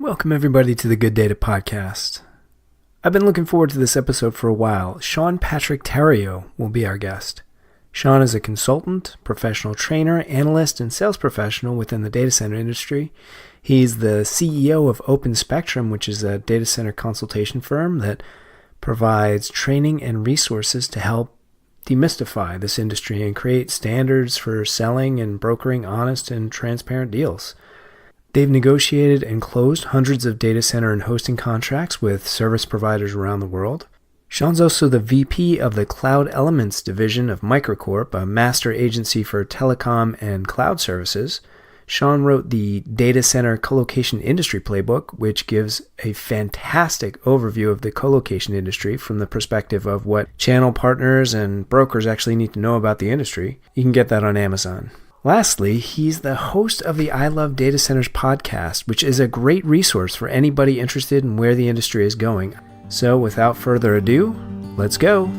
Welcome everybody to the Good Data Podcast. I've been looking forward to this episode for a while. Sean Patrick Tario will be our guest. Sean is a consultant, professional trainer, analyst, and sales professional within the data center industry. He's the CEO of Open Spectrum, which is a data center consultation firm that provides training and resources to help demystify this industry and create standards for selling and brokering honest and transparent deals. They've negotiated and closed hundreds of data center and hosting contracts with service providers around the world. Sean's also the VP of the Cloud Elements division of Microcorp, a master agency for telecom and cloud services. Sean wrote the Data Center Colocation Industry Playbook, which gives a fantastic overview of the colocation industry from the perspective of what channel partners and brokers actually need to know about the industry. You can get that on Amazon. Lastly, he's the host of the I Love Data Centers podcast, which is a great resource for anybody interested in where the industry is going. So without further ado, let's go.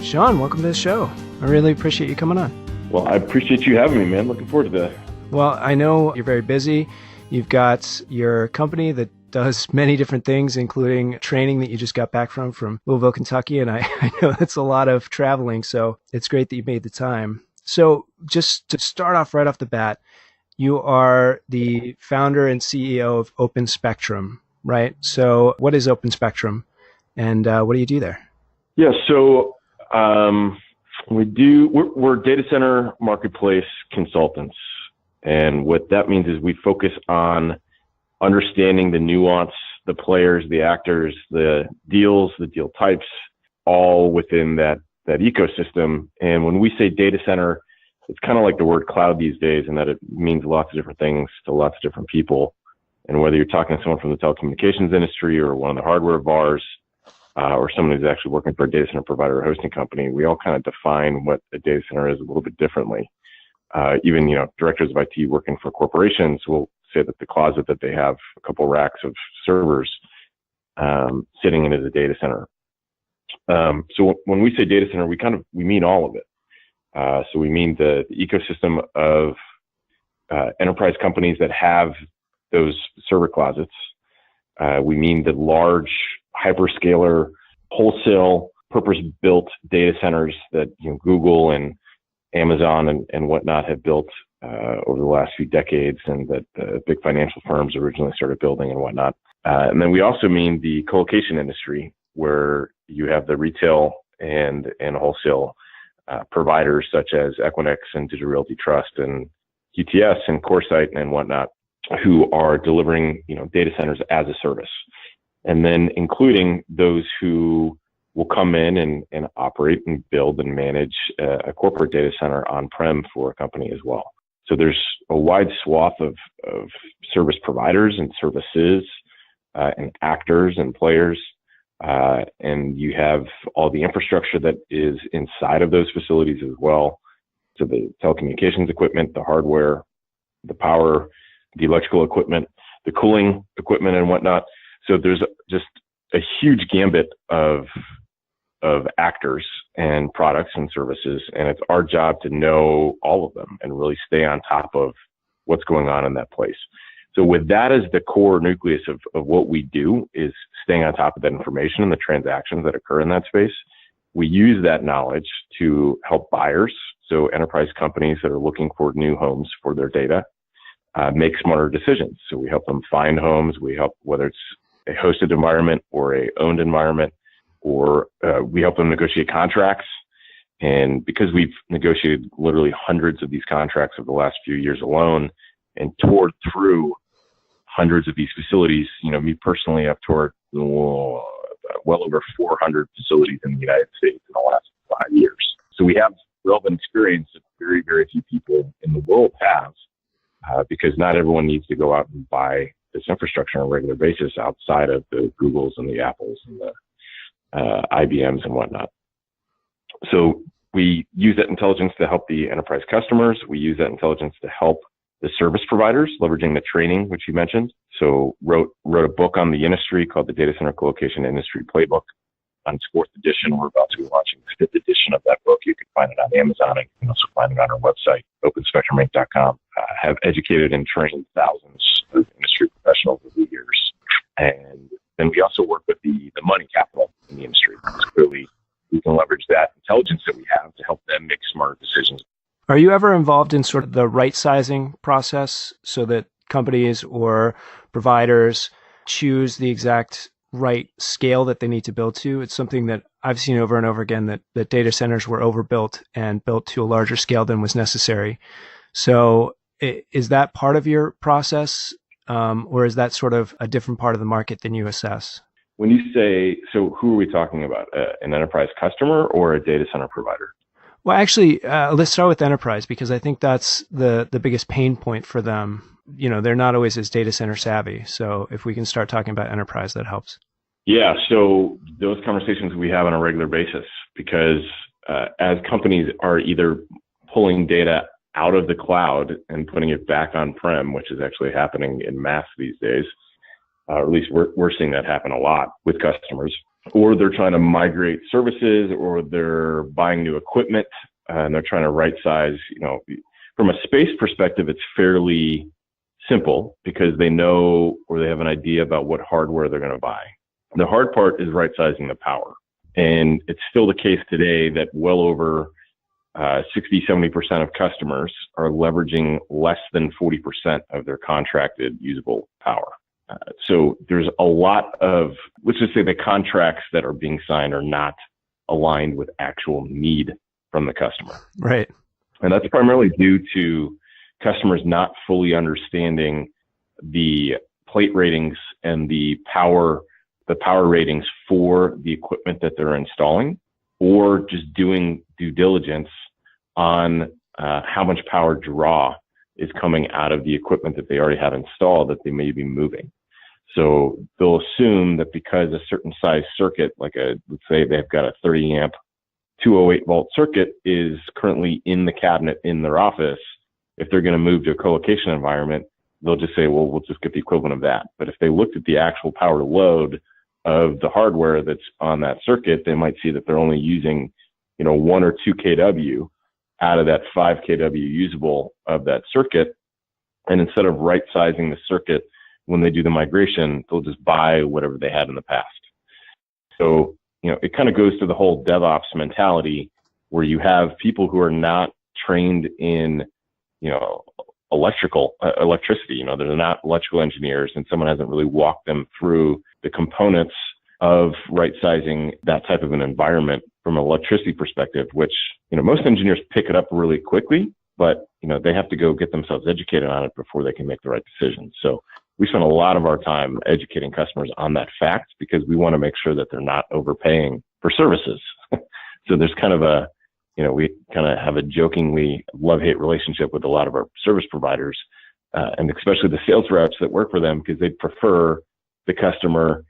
Sean, welcome to the show. I really appreciate you coming on. Well, I appreciate you having me, man. Looking forward to that. Well, I know you're very busy. You've got your company that does many different things, including training that you just got back from Louisville, Kentucky. And I know that's a lot of traveling, so it's great that you made the time. So just to start off right off the bat, you are the founder and CEO of Open Spectrum, right? So what is Open Spectrum and what do you do there? Yeah, so we're data center marketplace consultants. And what that means is we focus on understanding the nuance, the players, the actors, the deals, the deal types, all within that ecosystem. And when we say data center, it's kind of like the word cloud these days, in that it means lots of different things to lots of different people. And whether you're talking to someone from the telecommunications industry or one of the hardware VARs, or someone who's actually working for a data center provider or hosting company, we all kind of define what a data center is a little bit differently. Even, directors of IT working for corporations will say that the closet that they have a couple racks of servers sitting in as a data center. So when we say data center, we mean all of it. So we mean the ecosystem of enterprise companies that have those server closets. We mean the large hyperscaler, wholesale, purpose-built data centers that Google and Amazon and whatnot have built over the last few decades, and that big financial firms originally started building and whatnot. And then we also mean the colocation industry, where you have the retail and wholesale providers such as Equinix and Digital Realty Trust and QTS and CoreSite and whatnot, who are delivering data centers as a service. And then including those who will come in and operate and build and manage a corporate data center on-prem for a company as well. So there's a wide swath of service providers and services and actors and players. And you have all the infrastructure that is inside of those facilities as well. So the telecommunications equipment, the hardware, the power, the electrical equipment, the cooling equipment and whatnot. So there's just a huge gambit of actors and products and services, and it's our job to know all of them and really stay on top of what's going on in that place. So with that as the core nucleus of what we do, is staying on top of that information and the transactions that occur in that space. We use that knowledge to help buyers, so enterprise companies that are looking for new homes for their data, make smarter decisions. So we help them find homes. We help, whether it's a hosted environment or a owned environment, or we help them negotiate contracts. And because we've negotiated literally hundreds of these contracts over the last few years alone and toured through hundreds of these facilities, me personally, I've toured well over 400 facilities in the United States in the last 5 years. So we have relevant experience that very, very few people in the world have, because not everyone needs to go out and buy this infrastructure on a regular basis outside of the Googles and the Apples and the IBMs and whatnot. So we use that intelligence to help the enterprise customers. We use that intelligence to help the service providers, leveraging the training, which you mentioned. So wrote a book on the industry called the Data Center Colocation Industry Playbook. On its 4th edition, we're about to be launching the 5th edition of that book. You can find it on Amazon, and you can also find it on our website, openspectruminc.com. Have educated and trained thousands of industry professionals over the years. And then we also work with the money capital in the industry. Because clearly, we can leverage that intelligence that we have to help them make smarter decisions. Are you ever involved in sort of the right sizing process so that companies or providers choose the exact right scale that they need to build to? It's something that I've seen over and over again, that data centers were overbuilt and built to a larger scale than was necessary. So is that part of your process, or is that sort of a different part of the market than you assess? When you say, so who are we talking about? An enterprise customer or a data center provider? Well, actually, let's start with enterprise, because I think that's the biggest pain point for them. You know, they're not always as data center savvy. So if we can start talking about enterprise, that helps. Yeah. So those conversations we have on a regular basis, because as companies are either pulling data out of the cloud and putting it back on-prem, which is actually happening in mass these days, or at least we're seeing that happen a lot with customers, or they're trying to migrate services, or they're buying new equipment and they're trying to right size. You know, from a space perspective, it's fairly simple because they know, or they have an idea about what hardware they're going to buy. The hard part is right sizing the power. And it's still the case today that well over 60-70% of customers are leveraging less than 40% of their contracted usable power. So there's a lot of, let's just say the contracts that are being signed are not aligned with actual need from the customer. Right. And that's primarily due to customers not fully understanding the plate ratings and the power ratings for the equipment that they're installing, or just doing due diligence on how much power draw is coming out of the equipment that they already have installed that they may be moving. So they'll assume that because a certain size circuit, let's say they've got a 30 amp 208 volt circuit is currently in the cabinet in their office, if they're going to move to a co-location environment, they'll just say, well, we'll just get the equivalent of that. But if they looked at the actual power load of the hardware that's on that circuit, they might see that they're only using, 1 or 2 kW out of that 5 kW usable of that circuit. And instead of right sizing the circuit when they do the migration, they'll just buy whatever they had in the past. So, it kind of goes to the whole DevOps mentality where you have people who are not trained in, electricity, they're not electrical engineers, and someone hasn't really walked them through the components of right sizing that type of an environment from an electricity perspective, which, most engineers pick it up really quickly, but, they have to go get themselves educated on it before they can make the right decisions. So we spend a lot of our time educating customers on that fact because we want to make sure that they're not overpaying for services. So there's kind of we kind of have a jokingly love-hate relationship with a lot of our service providers, and especially the sales reps that work for them, because they prefer the customer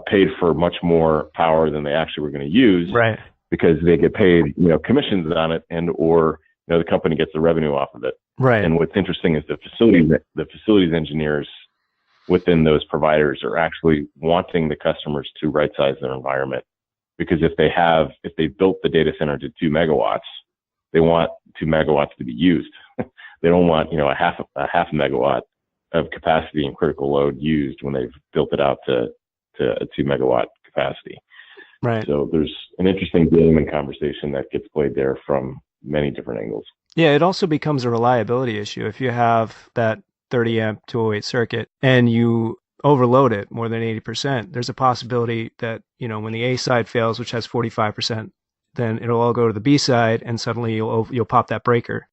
paid for much more power than they actually were going to use, right? Because they get paid, commissions on it, and or the company gets the revenue off of it, right? And what's interesting is the facilities engineers within those providers are actually wanting the customers to right size their environment. Because if they built the data center to 2 megawatts, they want 2 megawatts to be used. They don't want, a half megawatt of capacity and critical load used when they've built it out to a 2 megawatt capacity. Right. So there's an interesting game and conversation that gets played there from many different angles. Yeah, it also becomes a reliability issue. If you have that 30 amp 208 circuit and you overload it more than 80%, there's a possibility that, when the A side fails, which has 45%, then it'll all go to the B side and suddenly you'll pop that breaker.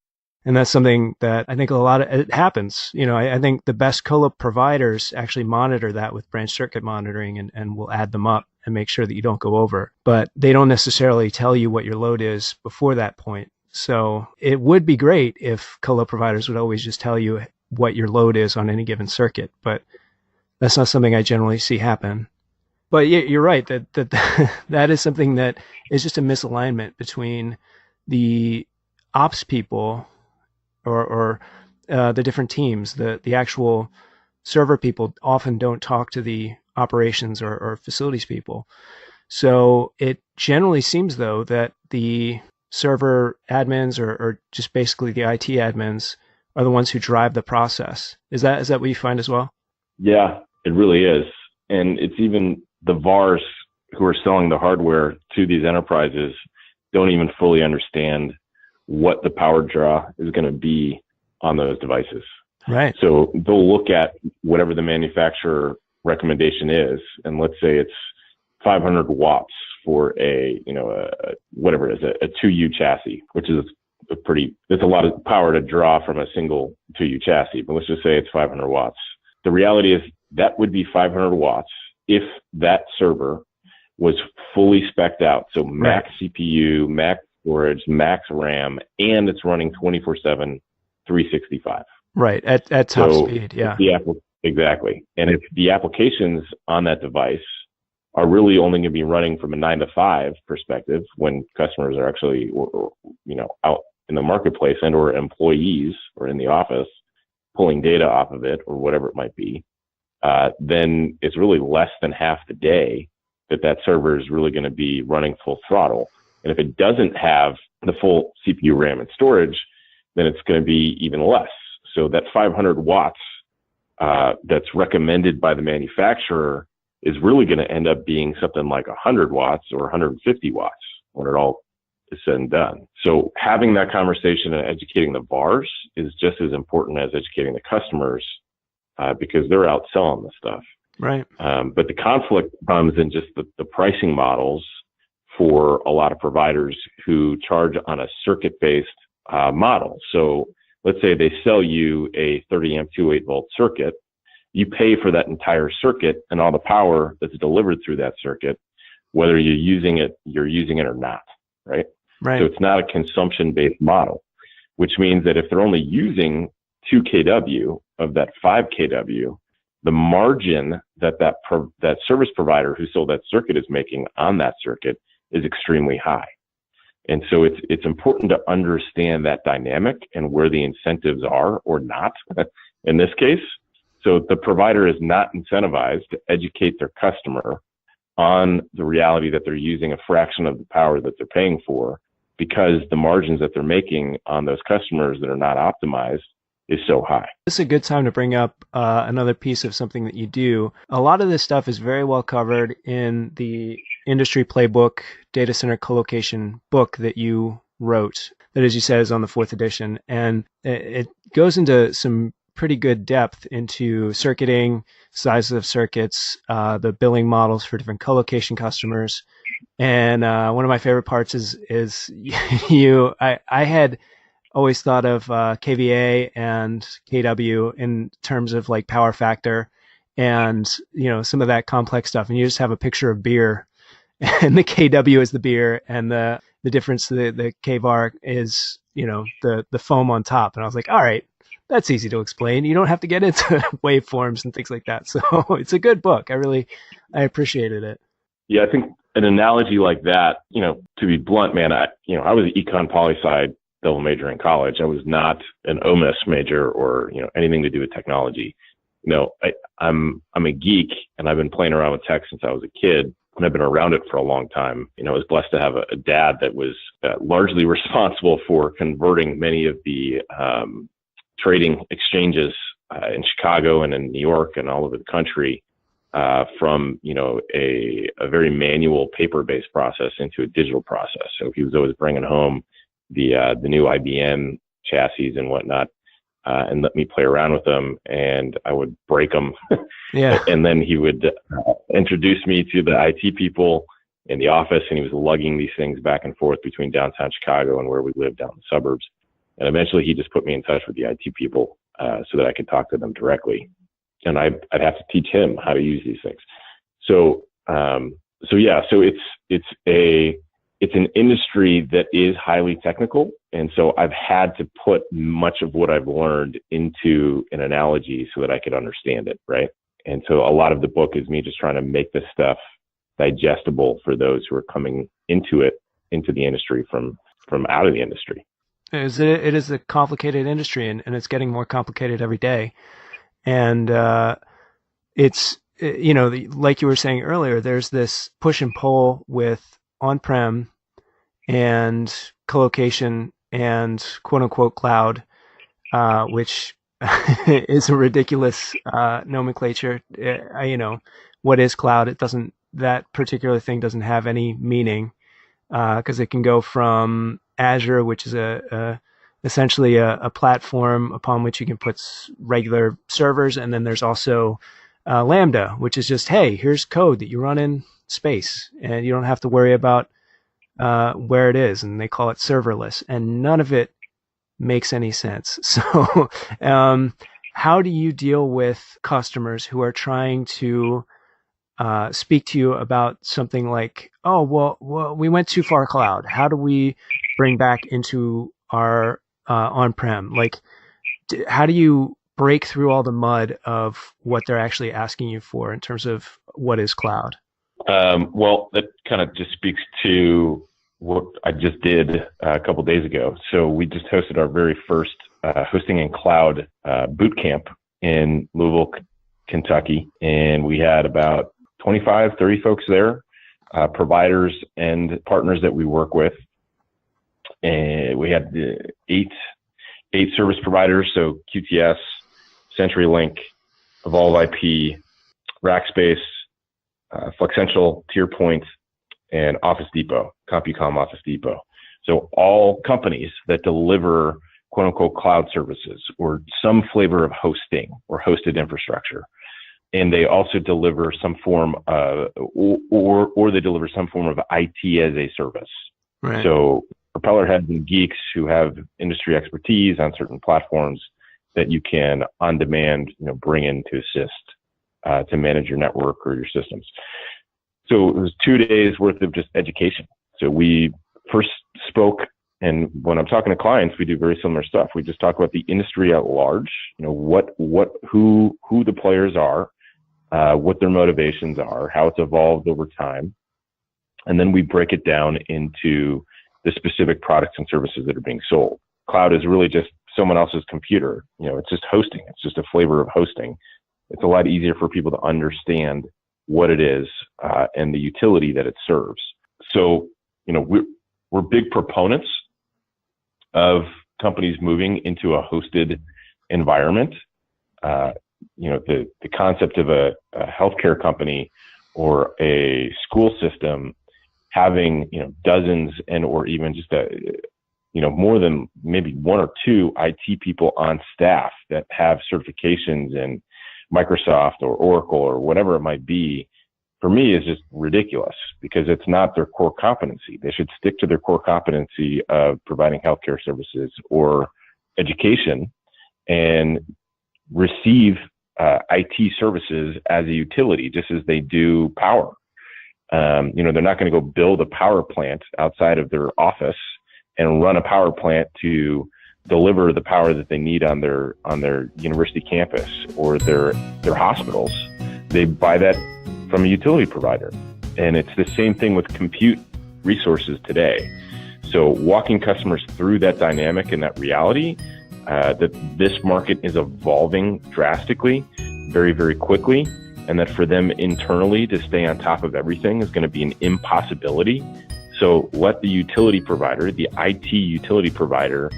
And that's something that I think it happens. I think the best colo providers actually monitor that with branch circuit monitoring and will add them up and make sure that you don't go over. But they don't necessarily tell you what your load is before that point. So it would be great if colo providers would always just tell you what your load is on any given circuit. But that's not something I generally see happen. But yeah, you're right that that is something that is just a misalignment between the ops people or the different teams. The actual server people often don't talk to the operations or facilities people. So it generally seems though that the server admins or just basically the IT admins are the ones who drive the process. Is that what you find as well? Yeah, it really is. And it's even the VARs who are selling the hardware to these enterprises don't even fully understand what the power draw is going to be on those devices. Right. So they'll look at whatever the manufacturer recommendation is, and let's say it's 500 watts for whatever it is, a 2U chassis, which is it's a lot of power to draw from a single 2U chassis, but let's just say it's 500 watts. The reality is that would be 500 watts if that server was fully spec'd out. So max CPU, max storage, max RAM, and it's running 24/7, 365. Right. At top speed. Yeah. Exactly. And if the applications on that device are really only going to be running from a 9 to 5 perspective when customers are actually, out in the marketplace and or employees or in the office pulling data off of it or whatever it might be, then it's really less than half the day that server is really going to be running full throttle. And if it doesn't have the full CPU, RAM, and storage, then it's going to be even less. So that 500 watts that's recommended by the manufacturer is really going to end up being something like 100 watts or 150 watts when it all is said and done. So having that conversation and educating the VARs is just as important as educating the customers because they're out selling the stuff. Right. But the conflict comes in just the pricing models for a lot of providers who charge on a circuit-based model. So let's say they sell you a 30 amp 208 volt circuit. You pay for that entire circuit and all the power that's delivered through that circuit, whether you're using it or not, right? Right. So it's not a consumption-based model, which means that if they're only using 2 kW of that 5 kW, the margin that service provider who sold that circuit is making on that circuit is extremely high. And so it's important to understand that dynamic and where the incentives are or not in this case. So the provider is not incentivized to educate their customer on the reality that they're using a fraction of the power that they're paying for because the margins that they're making on those customers that are not optimized is so high. This is a good time to bring up another piece of something that you do. A lot of this stuff is very well covered in the industry playbook data center colocation book that you wrote that, as you said, is on the 4th edition. And it goes into some pretty good depth into circuiting, sizes of circuits, the billing models for different colocation customers. And one of my favorite parts is I had always thought of KVA and KW in terms of like power factor and, some of that complex stuff. And you just have a picture of beer and the KW is the beer and the difference, the KVAR is, the foam on top. And I was like, all right, that's easy to explain. You don't have to get into waveforms and things like that. So it's a good book. I appreciated it. Yeah, I think an analogy like that, to be blunt, man, I was an econ poli-sci double major in college. I was not an OMIS major or, anything to do with technology. I'm a geek and I've been playing around with tech since I was a kid and I've been around it for a long time. I was blessed to have a dad that was largely responsible for converting many of the trading exchanges in Chicago and in New York and all over the country from, a very manual paper-based process into a digital process. So he was always bringing home the new IBM chassis and whatnot, and let me play around with them, and I would break them. Yeah. And then he would introduce me to the IT people in the office, and he was lugging these things back and forth between downtown Chicago and where we lived down in the suburbs. And eventually he just put me in touch with the IT people so that I could talk to them directly. And I'd have to teach him how to use these things. So it's an industry that is highly technical. And so I've had to put much of what I've learned into an analogy so that I could understand it, right? And so a lot of the book is me just trying to make this stuff digestible for those who are coming into the industry from out of the industry. It is a complicated industry, and it's getting more complicated every day. And it's, like you were saying earlier, there's this push and pull with on-prem and colocation and quote unquote cloud, which is a ridiculous nomenclature. What is cloud? That particular thing doesn't have any meaning, because it can go from Azure, which is essentially a platform upon which you can put regular servers, and then there's also Lambda, which is just, hey, here's code that you run in space, and you don't have to worry about where it is, and they call it serverless, and none of it makes any sense. So how do you deal with customers who are trying to speak to you about something like, oh, well, we went too far cloud. How do we bring back into our on-prem? Like, how do you break through all the mud of what they're actually asking you for in terms of what is cloud? Well, that kind of just speaks to what I just did a couple of days ago. So we just hosted our very first hosting and cloud boot camp in Louisville, Kentucky, and we had about 25, 30 folks there, providers and partners that we work with. And we had eight service providers, so QTS, CenturyLink, Evolve IP, Rackspace, Flexential, TierPoint, and Office Depot, CompuCom Office Depot. So all companies that deliver quote unquote cloud services or some flavor of hosting or hosted infrastructure. And they also deliver some form or they deliver some form of IT as a service. Right. So propeller heads and geeks who have industry expertise on certain platforms that you can on demand, bring in to assist to manage your network or your systems. So it was 2 days worth of just education. So we first spoke, and when I'm talking to clients, we do very similar stuff. We just talk about the industry at large, who the players are, what their motivations are, how it's evolved over time. And then we break it down into the specific products and services that are being sold. Cloud is really just someone else's computer. It's just hosting. It's just a flavor of hosting. It's a lot easier for people to understand what it is and the utility that it serves. So, we're big proponents of companies moving into a hosted environment. The concept of a healthcare company or a school system having, dozens and or even just more than maybe one or two IT people on staff that have certifications in Microsoft or Oracle or whatever it might be, for me is just ridiculous because it's not their core competency. They should stick to their core competency of providing healthcare services or education and receive IT services as a utility, just as they do power. They're not going to go build a power plant outside of their office and run a power plant to deliver the power that they need on their university campus or their hospitals. They buy that from a utility provider. And it's the same thing with compute resources today. So walking customers through that dynamic and that reality, that this market is evolving drastically, very, very quickly, and that for them internally to stay on top of everything is going to be an impossibility. So let the utility provider, the IT utility provider,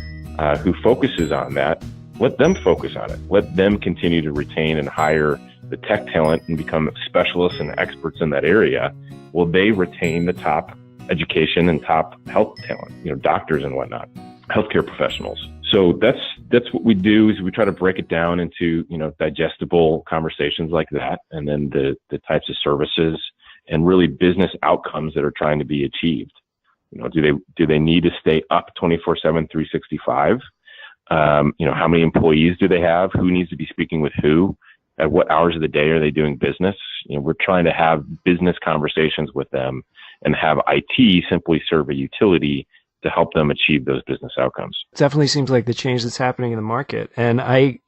who focuses on that, let them focus on it. Let them continue to retain and hire the tech talent and become specialists and experts in that area. Will they retain the top education and top health talent, doctors and whatnot, healthcare professionals. So that's what we do is we try to break it down into, digestible conversations like that. And then the types of services and really business outcomes that are trying to be achieved. Do they need to stay up 24/7, 365? How many employees do they have? Who needs to be speaking with who? At what hours of the day are they doing business? We're trying to have business conversations with them and have IT simply serve a utility to help them achieve those business outcomes. It definitely seems like the change that's happening in the market. And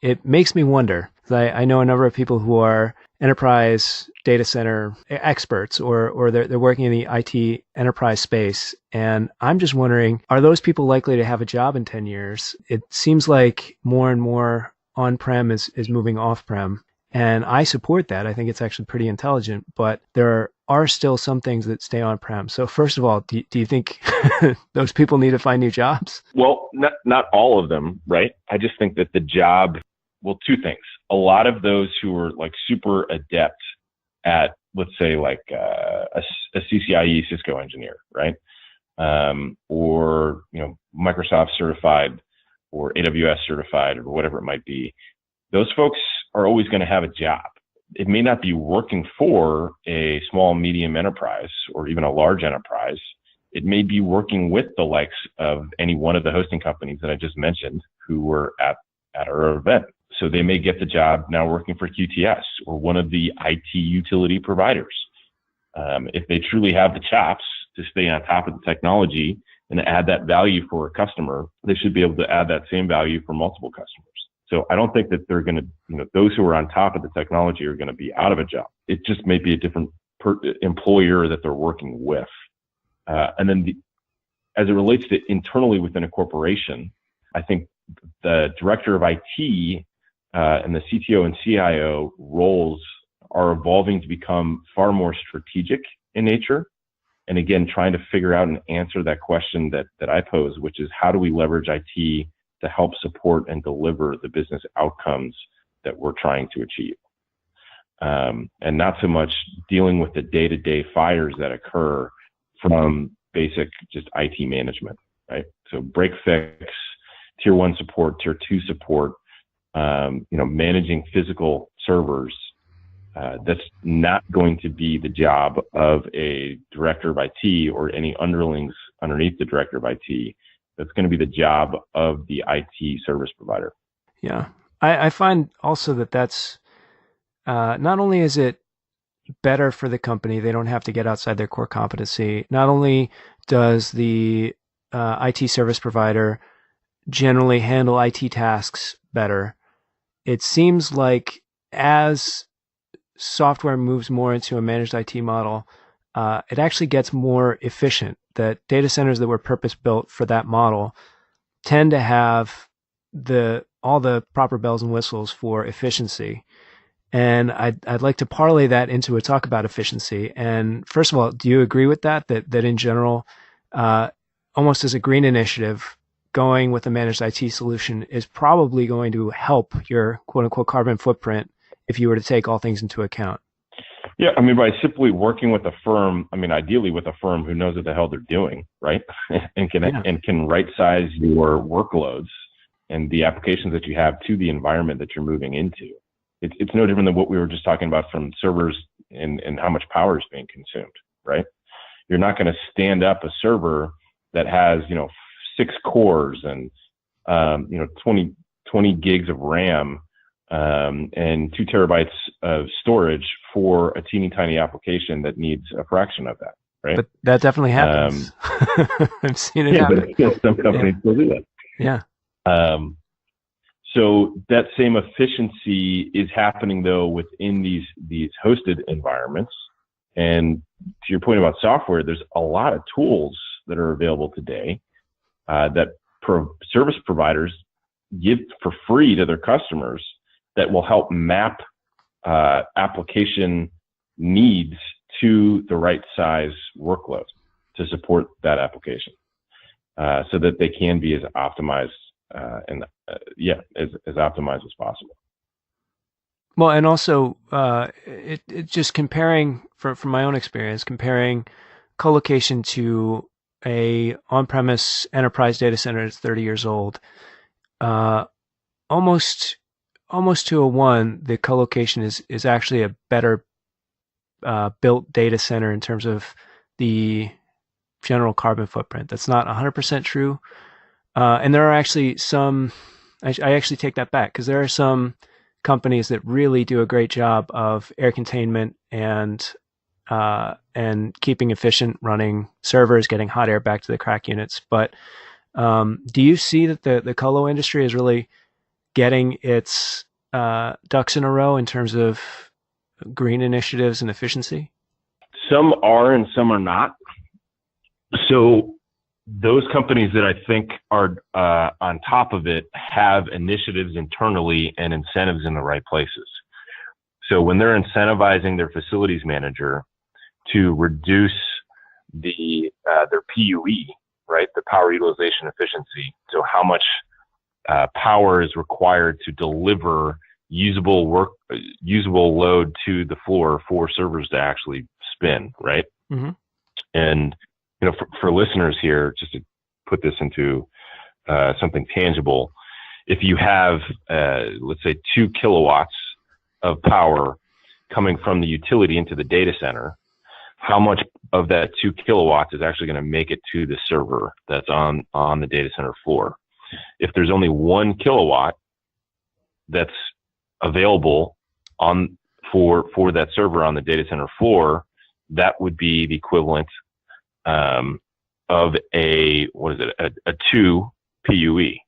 it makes me wonder, 'cause I know a number of people who are enterprise data center experts, or they're working in the IT enterprise space. And I'm just wondering, are those people likely to have a job in 10 years? It seems like more and more on-prem is moving off-prem. And I support that. I think it's actually pretty intelligent, but there are still some things that stay on-prem. So first of all, do you think those people need to find new jobs? Well, not all of them, right? I just think that the job, well, two things. A lot of those who are like super adept at, let's say, like a CCIE Cisco engineer, right? Or, Microsoft certified or AWS certified or whatever it might be. Those folks are always going to have a job. It may not be working for a small, medium enterprise or even a large enterprise. It may be working with the likes of any one of the hosting companies that I just mentioned who were at our event. So they may get the job now working for QTS or one of the IT utility providers. If they truly have the chops to stay on top of the technology and add that value for a customer, they should be able to add that same value for multiple customers. So I don't think that they're going to, those who are on top of the technology are going to be out of a job. It just may be a different employer that they're working with. And then as it relates to internally within a corporation, I think the director of IT and the CTO and CIO roles are evolving to become far more strategic in nature. And again, trying to figure out and answer that question that I pose, which is how do we leverage IT to help support and deliver the business outcomes that we're trying to achieve. And not so much dealing with the day-to-day fires that occur from basic just IT management, right? So break fix, tier 1 support, tier 2 support, managing physical servers. That's not going to be the job of a director of IT or any underlings underneath the director of IT. That's going to be the job of the IT service provider. Yeah. I find also that's not only is it better for the company, they don't have to get outside their core competency. Not only does the IT service provider generally handle IT tasks better, it seems like as software moves more into a managed IT model, it actually gets more efficient. That data centers that were purpose built for that model tend to have all the proper bells and whistles for efficiency. And I'd like to parlay that into a talk about efficiency. And first of all, do you agree with that in general, almost as a green initiative, going with a managed IT solution is probably going to help your quote unquote carbon footprint if you were to take all things into account? Yeah, by simply working with a firm, ideally with a firm who knows what the hell they're doing, right? and can right size your workloads and the applications that you have to the environment that you're moving into. It's no different than what we were just talking about from servers and how much power is being consumed, right? You're not going to stand up a server that has, 6 cores and, 20 gigs of RAM, and 2 terabytes of storage for a teeny tiny application that needs a fraction of that, right? But that definitely happens. I've seen it happen. But some companies still do that. Yeah. So that same efficiency is happening though within these hosted environments. And to your point about software, there's a lot of tools that are available today that service providers give for free to their customers that will help map application needs to the right size workload to support that application, so that they can be as optimized as optimized as possible. Well, and also it just comparing from my own experience, comparing colocation to a on-premise enterprise data center that's 30 years old, almost 2-to-1, the colocation is actually a better built data center in terms of the general carbon footprint. That's not 100% true. And there are actually some, I actually take that back, because there are some companies that really do a great job of air containment and keeping efficient running servers, getting hot air back to the crack units. But do you see that the colo industry is really getting its ducks in a row in terms of green initiatives and efficiency? Some are and some are not. So those companies that I think are on top of it have initiatives internally and incentives in the right places. So when they're incentivizing their facilities manager to reduce their PUE, right, the power utilization efficiency, so how much power is required to deliver usable load to the floor for servers to actually spin, right? Mm-hmm. And for listeners here, just to put this into something tangible, if you have, let's say, 2 kilowatts of power coming from the utility into the data center, how much of that 2 kilowatts is actually going to make it to the server that's on the data center floor? If there's only 1 kilowatt that's available for that server on the data center floor, that would be the equivalent of a 2 PUE.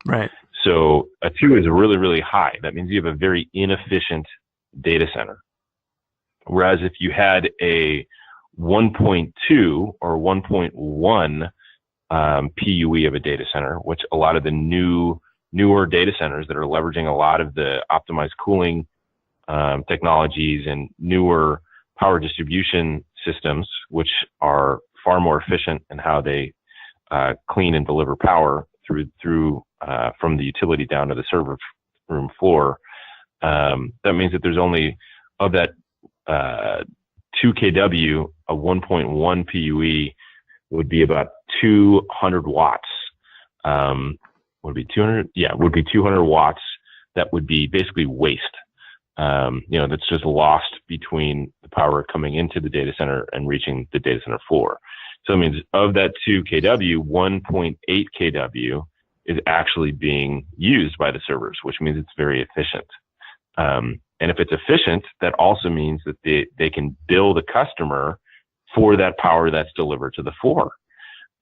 Right. So a 2 is really, really high. That means you have a very inefficient data center. Whereas if you had a 1.2 or 1.1 PUE of a data center, which a lot of the newer data centers that are leveraging a lot of the optimized cooling technologies and newer power distribution systems, which are far more efficient in how they clean and deliver power through from the utility down to the server room floor. That means that there's only, of that 2 kW, a 1.1 PUE would be about 200 watts. Would be 200? Yeah, would be 200 watts. That would be basically waste. That's just lost between the power coming into the data center and reaching the data center floor. So it means of that 2 kW, 1.8 kW is actually being used by the servers, which means it's very efficient. And if it's efficient, that also means that they can bill the customer for that power that's delivered to the floor,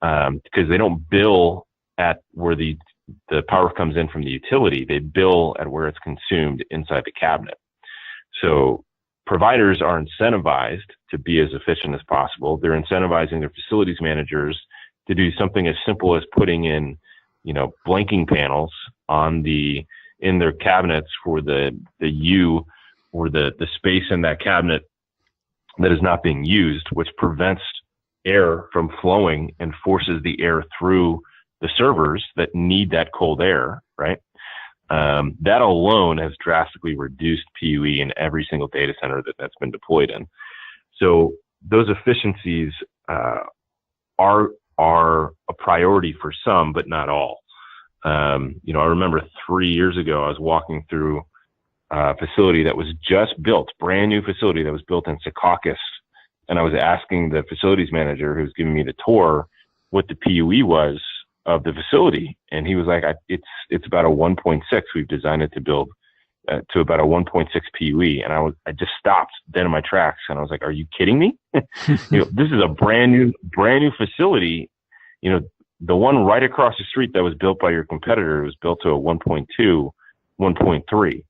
because they don't bill at where the power comes in from the utility. They bill at where it's consumed inside the cabinet. So providers are incentivized to be as efficient as possible. They're incentivizing their facilities managers to do something as simple as putting in, blanking panels in their cabinets for the U or the space in that cabinet that is not being used, which prevents air from flowing and forces the air through the servers that need that cold air, right? That alone has drastically reduced PUE in every single data center that's been deployed in. So those efficiencies are a priority for some, but not all. I remember 3 years ago, I was walking through a facility that was just built, brand new facility that was built in Secaucus. And I was asking the facilities manager who was giving me the tour what the PUE was of the facility. And he was like, it's about a 1.6. We've designed it to build to about a 1.6 PUE. And I just stopped dead in my tracks. And I was like, are you kidding me? This is a brand new facility. The one right across the street that was built by your competitor was built to a 1.2, 1.3.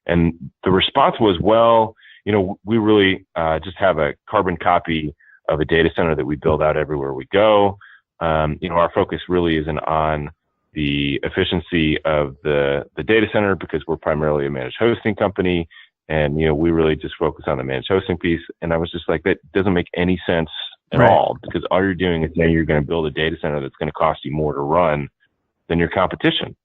And the response was, well, we really just have a carbon copy of a data center that we build out everywhere we go. Our focus really isn't on the efficiency of the data center because we're primarily a managed hosting company. And, we really just focus on the managed hosting piece. And I was just like, that doesn't make any sense at all, because all you're doing is saying you're going to build a data center that's going to cost you more to run than your competition.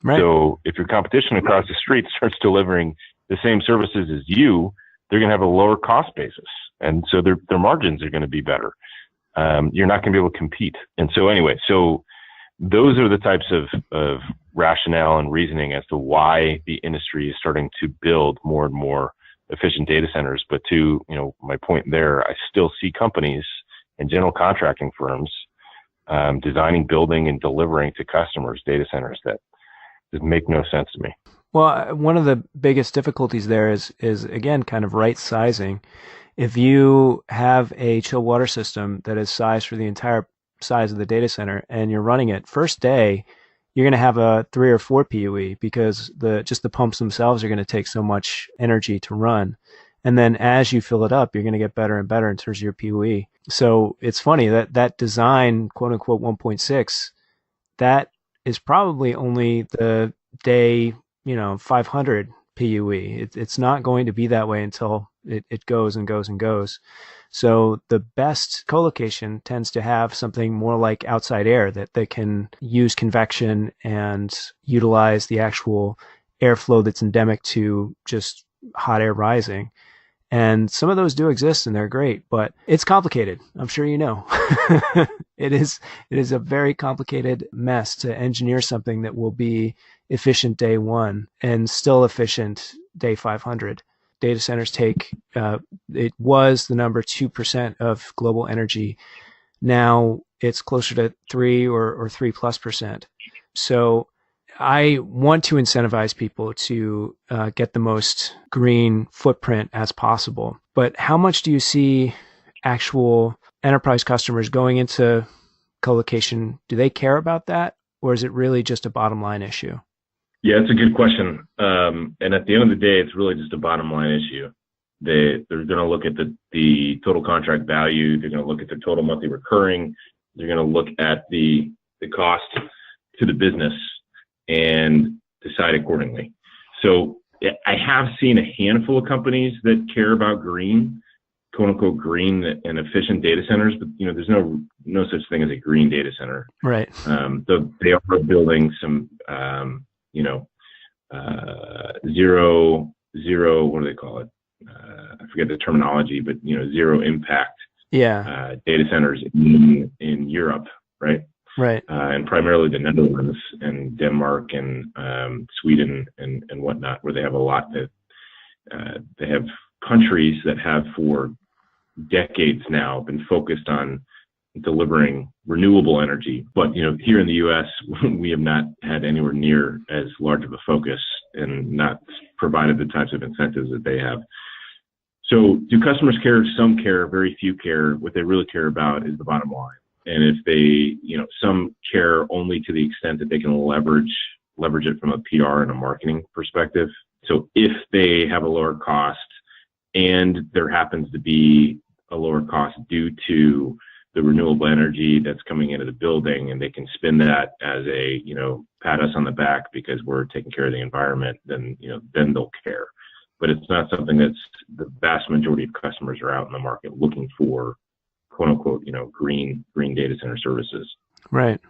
Right. So if your competition across the street starts delivering the same services as you, they're going to have a lower cost basis. And so their margins are going to be better. You're not going to be able to compete. And so anyway, those are the types of rationale and reasoning as to why the industry is starting to build more and more efficient data centers. But to, my point there, I still see companies and general contracting firms designing, building, and delivering to customers data centers that just make no sense to me. Well, one of the biggest difficulties there is again, kind of right sizing. If you have a chill water system that is sized for the entire size of the data center and you're running it first day, you're going to have a 3 or 4 PUE because the pumps themselves are going to take so much energy to run. And then as you fill it up, you're going to get better and better in terms of your PUE. So it's funny that that design, quote unquote 1.6, that is probably only the day, 500 PUE. It's not going to be that way until it goes and goes and goes. So the best colocation tends to have something more like outside air that can use convection and utilize the actual airflow that's endemic to just hot air rising. And some of those do exist and they're great, but it's complicated. I'm sure you know. It is a very complicated mess to engineer something that will be efficient day one and still efficient day 500. Data centers take, it was the number 2% of global energy. Now it's closer to 3 or 3+%. So I want to incentivize people to get the most green footprint as possible. But how much do you see actual enterprise customers going into colocation? Do they care about that? Or is it really just a bottom line issue? Yeah, it's a good question. And at the end of the day, it's really just a bottom line issue. They're going to look at the total contract value. They're going to look at the total monthly recurring. They're going to look at the cost to the business and decide accordingly. So I have seen a handful of companies that care about green, quote unquote, green and efficient data centers, but there's no such thing as a green data center. Right. Though they are building some, zero, what do they call it? I forget the terminology, but zero impact. Yeah. Data centers in Europe, right? Right. And primarily the Netherlands and Denmark and Sweden and whatnot, where they have a lot that they have countries that have for decades now been focused on delivering renewable energy. But here in the U.S., we have not had anywhere near as large of a focus and not provided the types of incentives that they have. So do customers care? Some care, very few care. What they really care about is the bottom line. And if they, some care only to the extent that they can leverage it from a PR and a marketing perspective. So if they have a lower cost and there happens to be a lower cost due to the renewable energy that's coming into the building, and they can spin that as a, pat us on the back because we're taking care of the environment, then they'll care. But it's not something that's the vast majority of customers are out in the market looking for, quote unquote, green data center services. Right.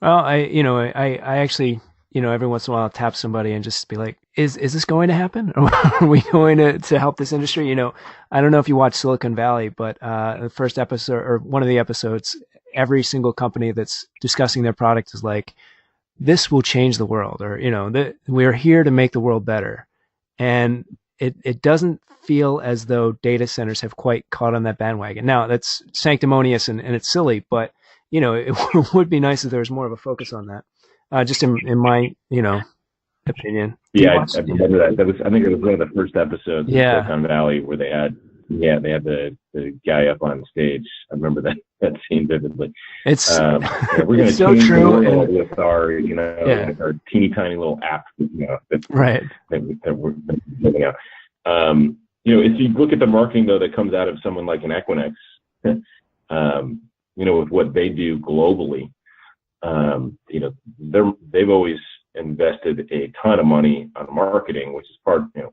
Well, I actually, every once in a while tap somebody and just be like, is this going to happen? Are we going to help this industry? I don't know if you watch Silicon Valley, but the first episode or one of the episodes, every single company that's discussing their product is like, this will change the world, or, we're here to make the world better. And it doesn't feel as though data centers have quite caught on that bandwagon. Now, that's sanctimonious and it's silly, but, it would be nice if there was more of a focus on that. Just in my, opinion. Yeah, I remember that. I think it was one of the first episodes of Silicon Valley where they had the guy up on stage. I remember that scene vividly. It's we're going to so change true the world with our our teeny tiny little app that we're building out. If you look at the marketing though that comes out of someone like an Equinix, with what they do globally, they've always invested a ton of money on marketing, which is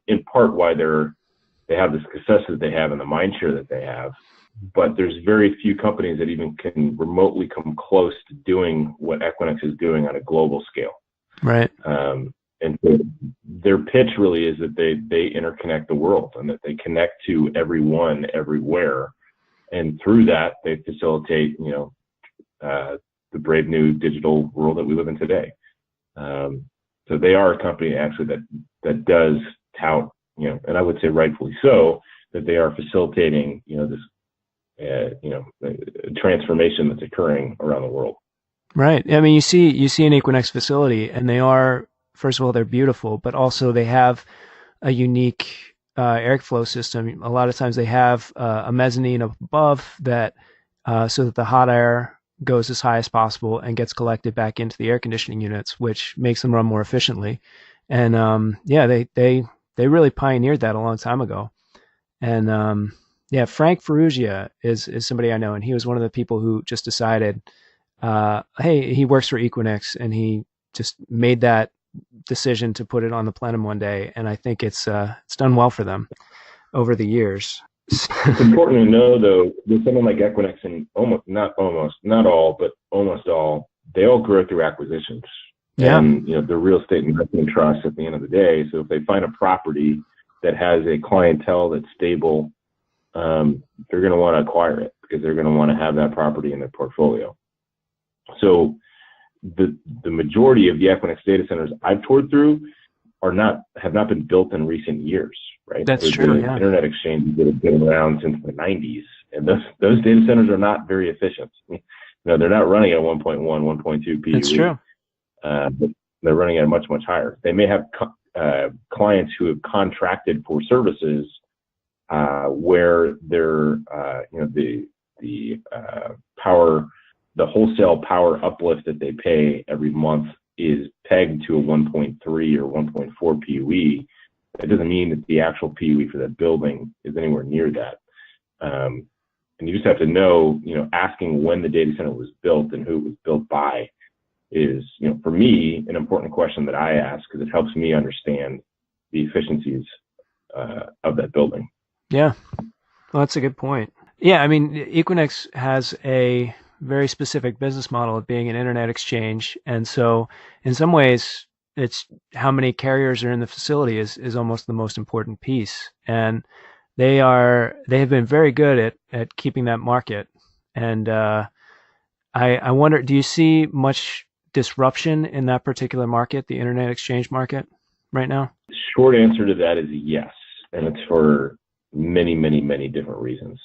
in part why they have the success that they have and the mind share that they have. But there's very few companies that even can remotely come close to doing what Equinix is doing on a global scale. Right. And so their pitch really is that they interconnect the world and that they connect to everyone everywhere. And through that, they facilitate, the brave new digital world that we live in today. So they are a company actually that does tout, and I would say rightfully so, that they are facilitating, this, transformation that's occurring around the world. Right. I mean, you see an Equinix facility, and they are, first of all, they're beautiful, but also they have a unique airflow system. A lot of times they have a mezzanine above that, so that the hot air goes as high as possible and gets collected back into the air conditioning units, which makes them run more efficiently. And they really pioneered that a long time ago. And yeah, Frank Ferrugia is somebody I know, and he was one of the people who just decided, hey, he works for Equinix, and he just made that decision to put it on the plenum one day, and I think it's done well for them over the years. It's important to know, though, with someone like Equinix, and not all, but almost all, they all grow through acquisitions. Yeah. And, the real estate investment trust at the end of the day. So if they find a property that has a clientele that's stable, they're going to want to acquire it because they're going to want to have that property in their portfolio. So the majority of the Equinix data centers I've toured through have not been built in recent years, right? That's true. Yeah. Internet exchanges that have been around since the 90s, and those data centers are not very efficient. They're not running at 1.1, 1.2 PUE. That's true. But they're running at much, much higher. They may have clients who have contracted for services where they're, the power, the wholesale power uplift that they pay every month is pegged to a 1.3 or 1.4 PUE. That doesn't mean that the actual PUE for that building is anywhere near that. And you just have to know, asking when the data center was built and who it was built by is, for me, an important question that I ask because it helps me understand the efficiencies of that building. Yeah, well, that's a good point. Yeah, I mean, Equinix has a very specific business model of being an internet exchange, and so in some ways, it's how many carriers are in the facility is almost the most important piece, and they have been very good at keeping that market. And I wonder, do you see much disruption in that particular market, the internet exchange market, right now? Short answer to that is yes, and it's for many, many, many different reasons.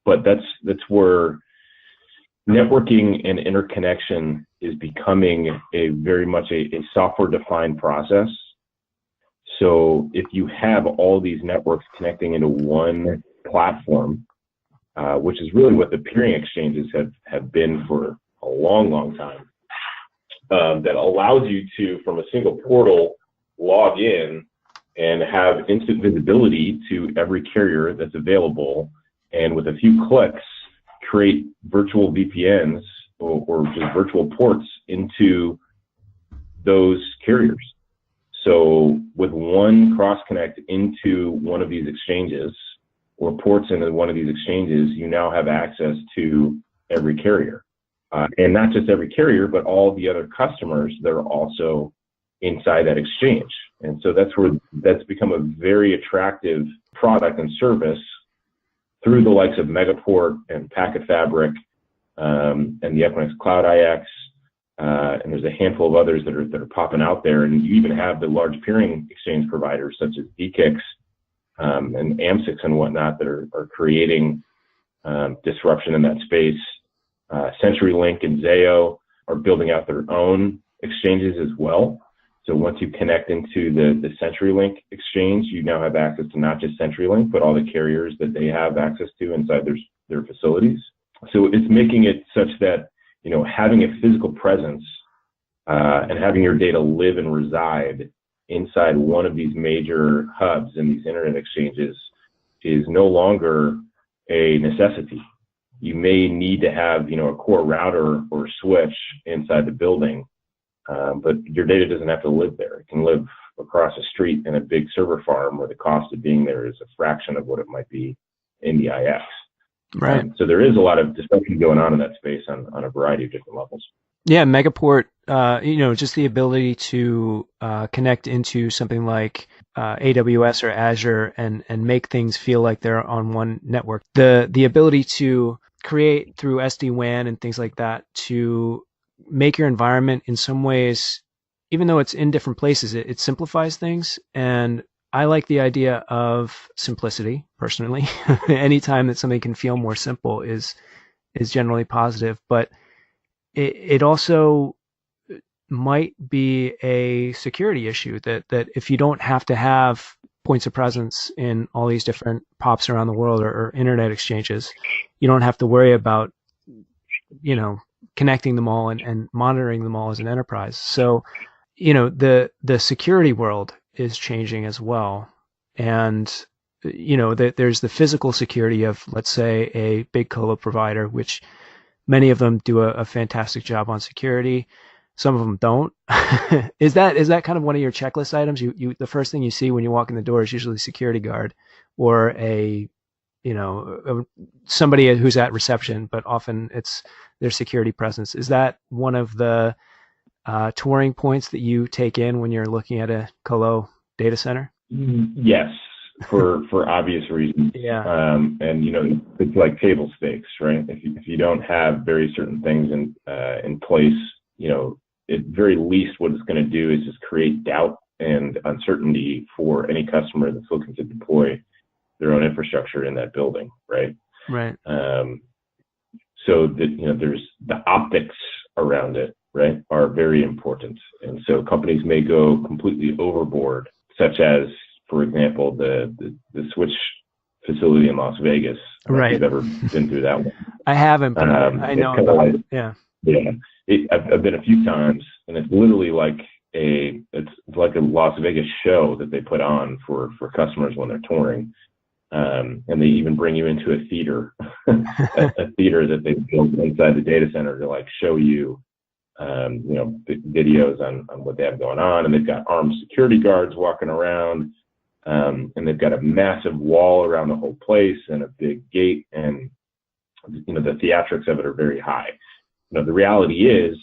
But that's where networking and interconnection is becoming a very much a software-defined process. So if you have all these networks connecting into one platform, which is really what the peering exchanges have been for a long, long time, that allows you to, from a single portal, log in and have instant visibility to every carrier that's available, and with a few clicks, create virtual VPNs or just virtual ports into those carriers. So with one cross connect into one of these exchanges or ports into one of these exchanges, you now have access to every carrier. And not just every carrier, but all the other customers that are also inside that exchange. And so that's become a very attractive product and service through the likes of Megaport and Packet Fabric and the Equinix Cloud IX. And there's a handful of others that are popping out there. And you even have the large peering exchange providers such as DKIX and AMSIX and whatnot that are creating disruption in that space. CenturyLink and Zayo are building out their own exchanges as well. So once you connect into the CenturyLink exchange, you now have access to not just CenturyLink, but all the carriers that they have access to inside their facilities. So it's making it such that, having a physical presence and having your data live and reside inside one of these major hubs and these internet exchanges is no longer a necessity. You may need to have, a core router or switch inside the building, but your data doesn't have to live there. It can live across the street in a big server farm where the cost of being there is a fraction of what it might be in the IX. Right. So there is a lot of discussion going on in that space on a variety of different levels. Yeah, Megaport, just the ability to connect into something like AWS or Azure and make things feel like they're on one network. The ability to create through SD-WAN and things like that to make your environment in some ways, even though it's in different places, it simplifies things. And I like the idea of simplicity personally. Anytime that something can feel more simple is generally positive, but it also might be a security issue that if you don't have to have points of presence in all these different POPs around the world or internet exchanges, you don't have to worry about, connecting them all and monitoring them all as an enterprise. So, the security world is changing as well. And there's the physical security of, let's say, a big colo provider, which many of them do a fantastic job on security. Some of them don't. Is that kind of one of your checklist items? The first thing you see when you walk in the door is usually security guard or somebody who's at reception, but often it's their security presence. Is that one of the touring points that you take in when you're looking at a colo data center? Yes, for obvious reasons. Yeah. And it's like table stakes, right? If you don't have very certain things in place, at very least what it's going to do is just create doubt and uncertainty for any customer that's looking to deploy their own infrastructure in that building, right? Right. So that there's the optics around it, right, are very important. And so companies may go completely overboard, such as, for example, the switch facility in Las Vegas. Right. If you've ever been through that one. I haven't, but I know about it. Yeah. Yeah. I've been a few times, and it's literally like it's like a Las Vegas show that they put on for customers when they're touring. And they even bring you into a theater, a theater that they built inside the data center to like show you, videos on what they have going on. And they've got armed security guards walking around, and they've got a massive wall around the whole place and a big gate. And, the theatrics of it are very high. The reality is,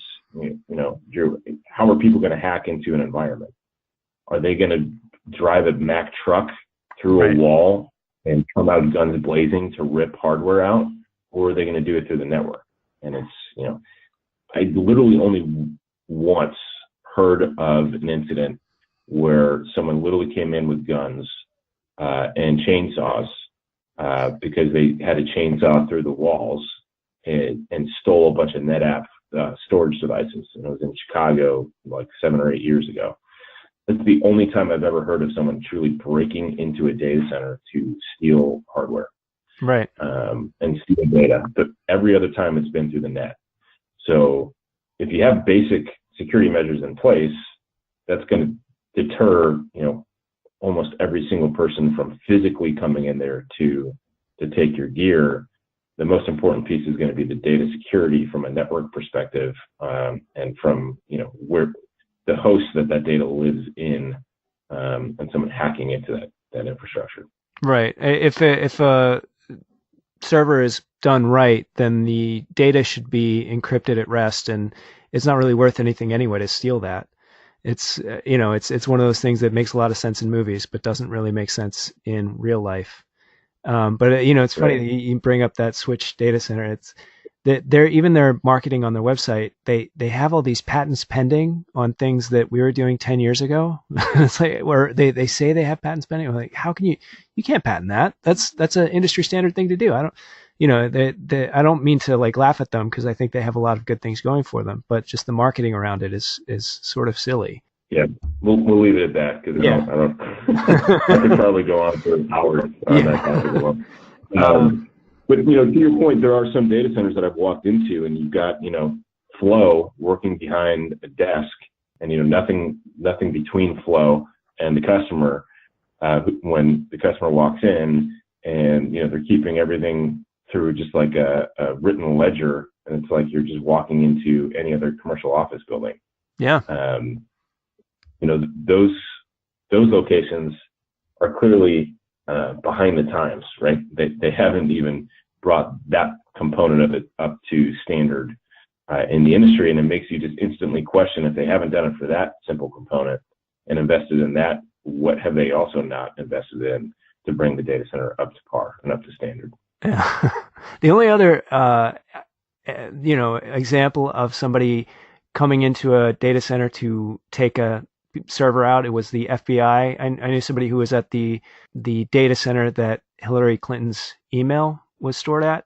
how are people going to hack into an environment? Are they going to drive a Mack truck through a wall and come out guns blazing to rip hardware out, or are they going to do it through the network? And it's, I literally only once heard of an incident where someone literally came in with guns and chainsaws because they had a chainsaw through the walls and stole a bunch of NetApp storage devices. And it was in Chicago like 7 or 8 years ago. That's the only time I've ever heard of someone truly breaking into a data center to steal hardware, right, and steal data. But every other time it's been through the net. So if you have basic security measures in place, that's going to deter, almost every single person from physically coming in there to take your gear. The most important piece is going to be the data security from a network perspective, and from, where the host that data lives in, and someone hacking into that infrastructure. Right. If a server is done right, then the data should be encrypted at rest, and it's not really worth anything anyway to steal that. It's it's one of those things that makes a lot of sense in movies, but doesn't really make sense in real life. But it's funny that you bring up that Switch data center. It's that their marketing on their website, they have all these patents pending on things that we were doing 10 years ago. It's like where they say they have patents pending. I'm like, how can you can't patent that? That's an industry standard thing to do. I don't, I don't mean to like laugh at them because I think they have a lot of good things going for them, but just the marketing around it is sort of silly. Yeah, we'll leave it at that because I don't I could probably go on for hours on that topic. But to your point, there are some data centers that I've walked into, and you've got Flow working behind a desk, and nothing between Flow and the customer. When the customer walks in, and they're keeping everything through just like a written ledger, and it's like you're just walking into any other commercial office building. Yeah. Those locations are clearly behind the times, right? They haven't even brought that component of it up to standard in the industry, and it makes you just instantly question, if they haven't done it for that simple component and invested in that, what have they also not invested in to bring the data center up to par and up to standard? Yeah. The only other example of somebody coming into a data center to take a server out, it was the FBI. I knew somebody who was at the data center that Hillary Clinton's email was stored at,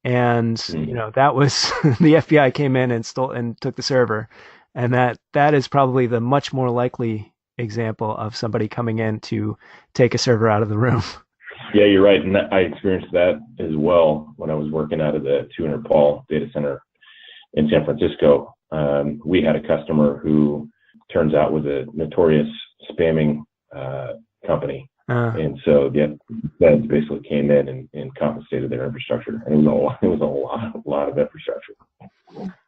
and that was the FBI came in and stole and took the server, and that is probably the much more likely example of somebody coming in to take a server out of the room. Yeah, you're right, and I experienced that as well when I was working out of the 200 Paul data center in San Francisco. We had a customer who turns out was a notorious spamming company, And so the feds basically came in and compensated their infrastructure, and it was a lot of infrastructure.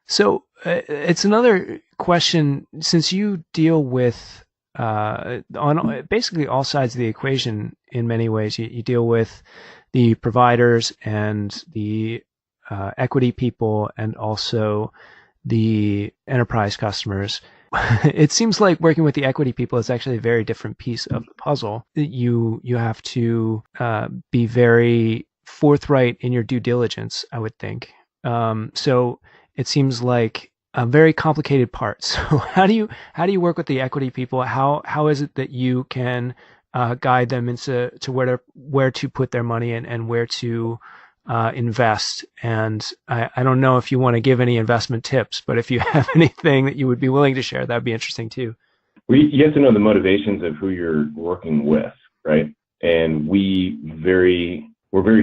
So it's another question, since you deal with on basically all sides of the equation in many ways. You deal with the providers and the equity people and also the enterprise customers. It seems like working with the equity people is actually a very different piece of the puzzle. You have to be very forthright in your due diligence, I would think. So it seems like a very complicated part. So how do you work with the equity people? How is it that you can guide them into where to put their money and where to invest? And I don't know if you want to give any investment tips, but if you have anything that you would be willing to share, that'd be interesting too. Well, you have to know the motivations of who you're working with, right? And we're very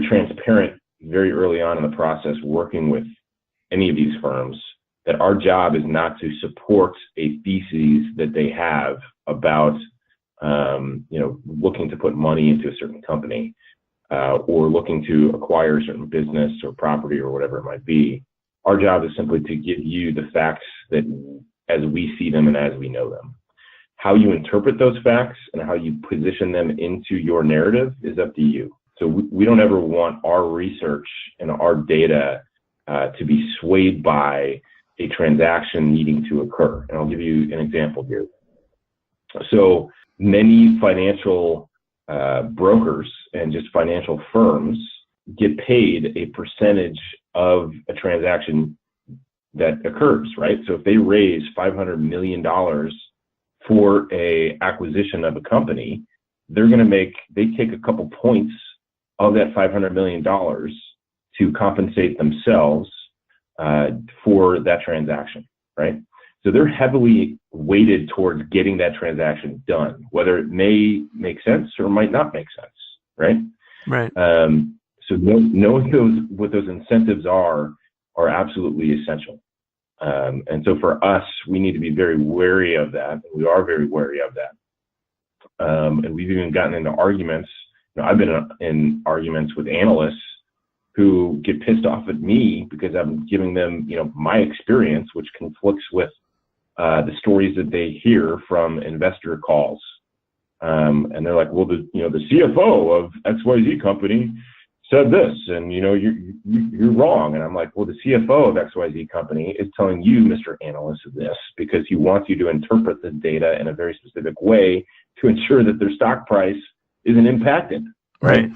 transparent very early on in the process working with any of these firms, that our job is not to support a thesis that they have about looking to put money into a certain company, or looking to acquire a certain business or property or whatever it might be. Our job is simply to give you the facts that as we see them and as we know them. How you interpret those facts and how you position them into your narrative is up to you. So we don't ever want our research and our data to be swayed by a transaction needing to occur. And I'll give you an example here. So many financial brokers and just financial firms get paid a percentage of a transaction that occurs, right? So if they raise $500 million for a acquisition of a company, they take a couple points of that $500 million to compensate themselves for that transaction, right? So they're heavily weighted towards getting that transaction done, whether it may make sense or might not make sense, right? Right. So knowing what those incentives are absolutely essential. And so for us, we need to be very wary of that. We are very wary of that. And we've even gotten into arguments. I've been in arguments with analysts who get pissed off at me because I'm giving them, my experience, which conflicts with the stories that they hear from investor calls. And they're like, well, the CFO of XYZ company said this, and you're wrong. And I'm like, well, the CFO of XYZ company is telling you, Mr. Analyst, this because he wants you to interpret the data in a very specific way to ensure that their stock price isn't impacted. Right.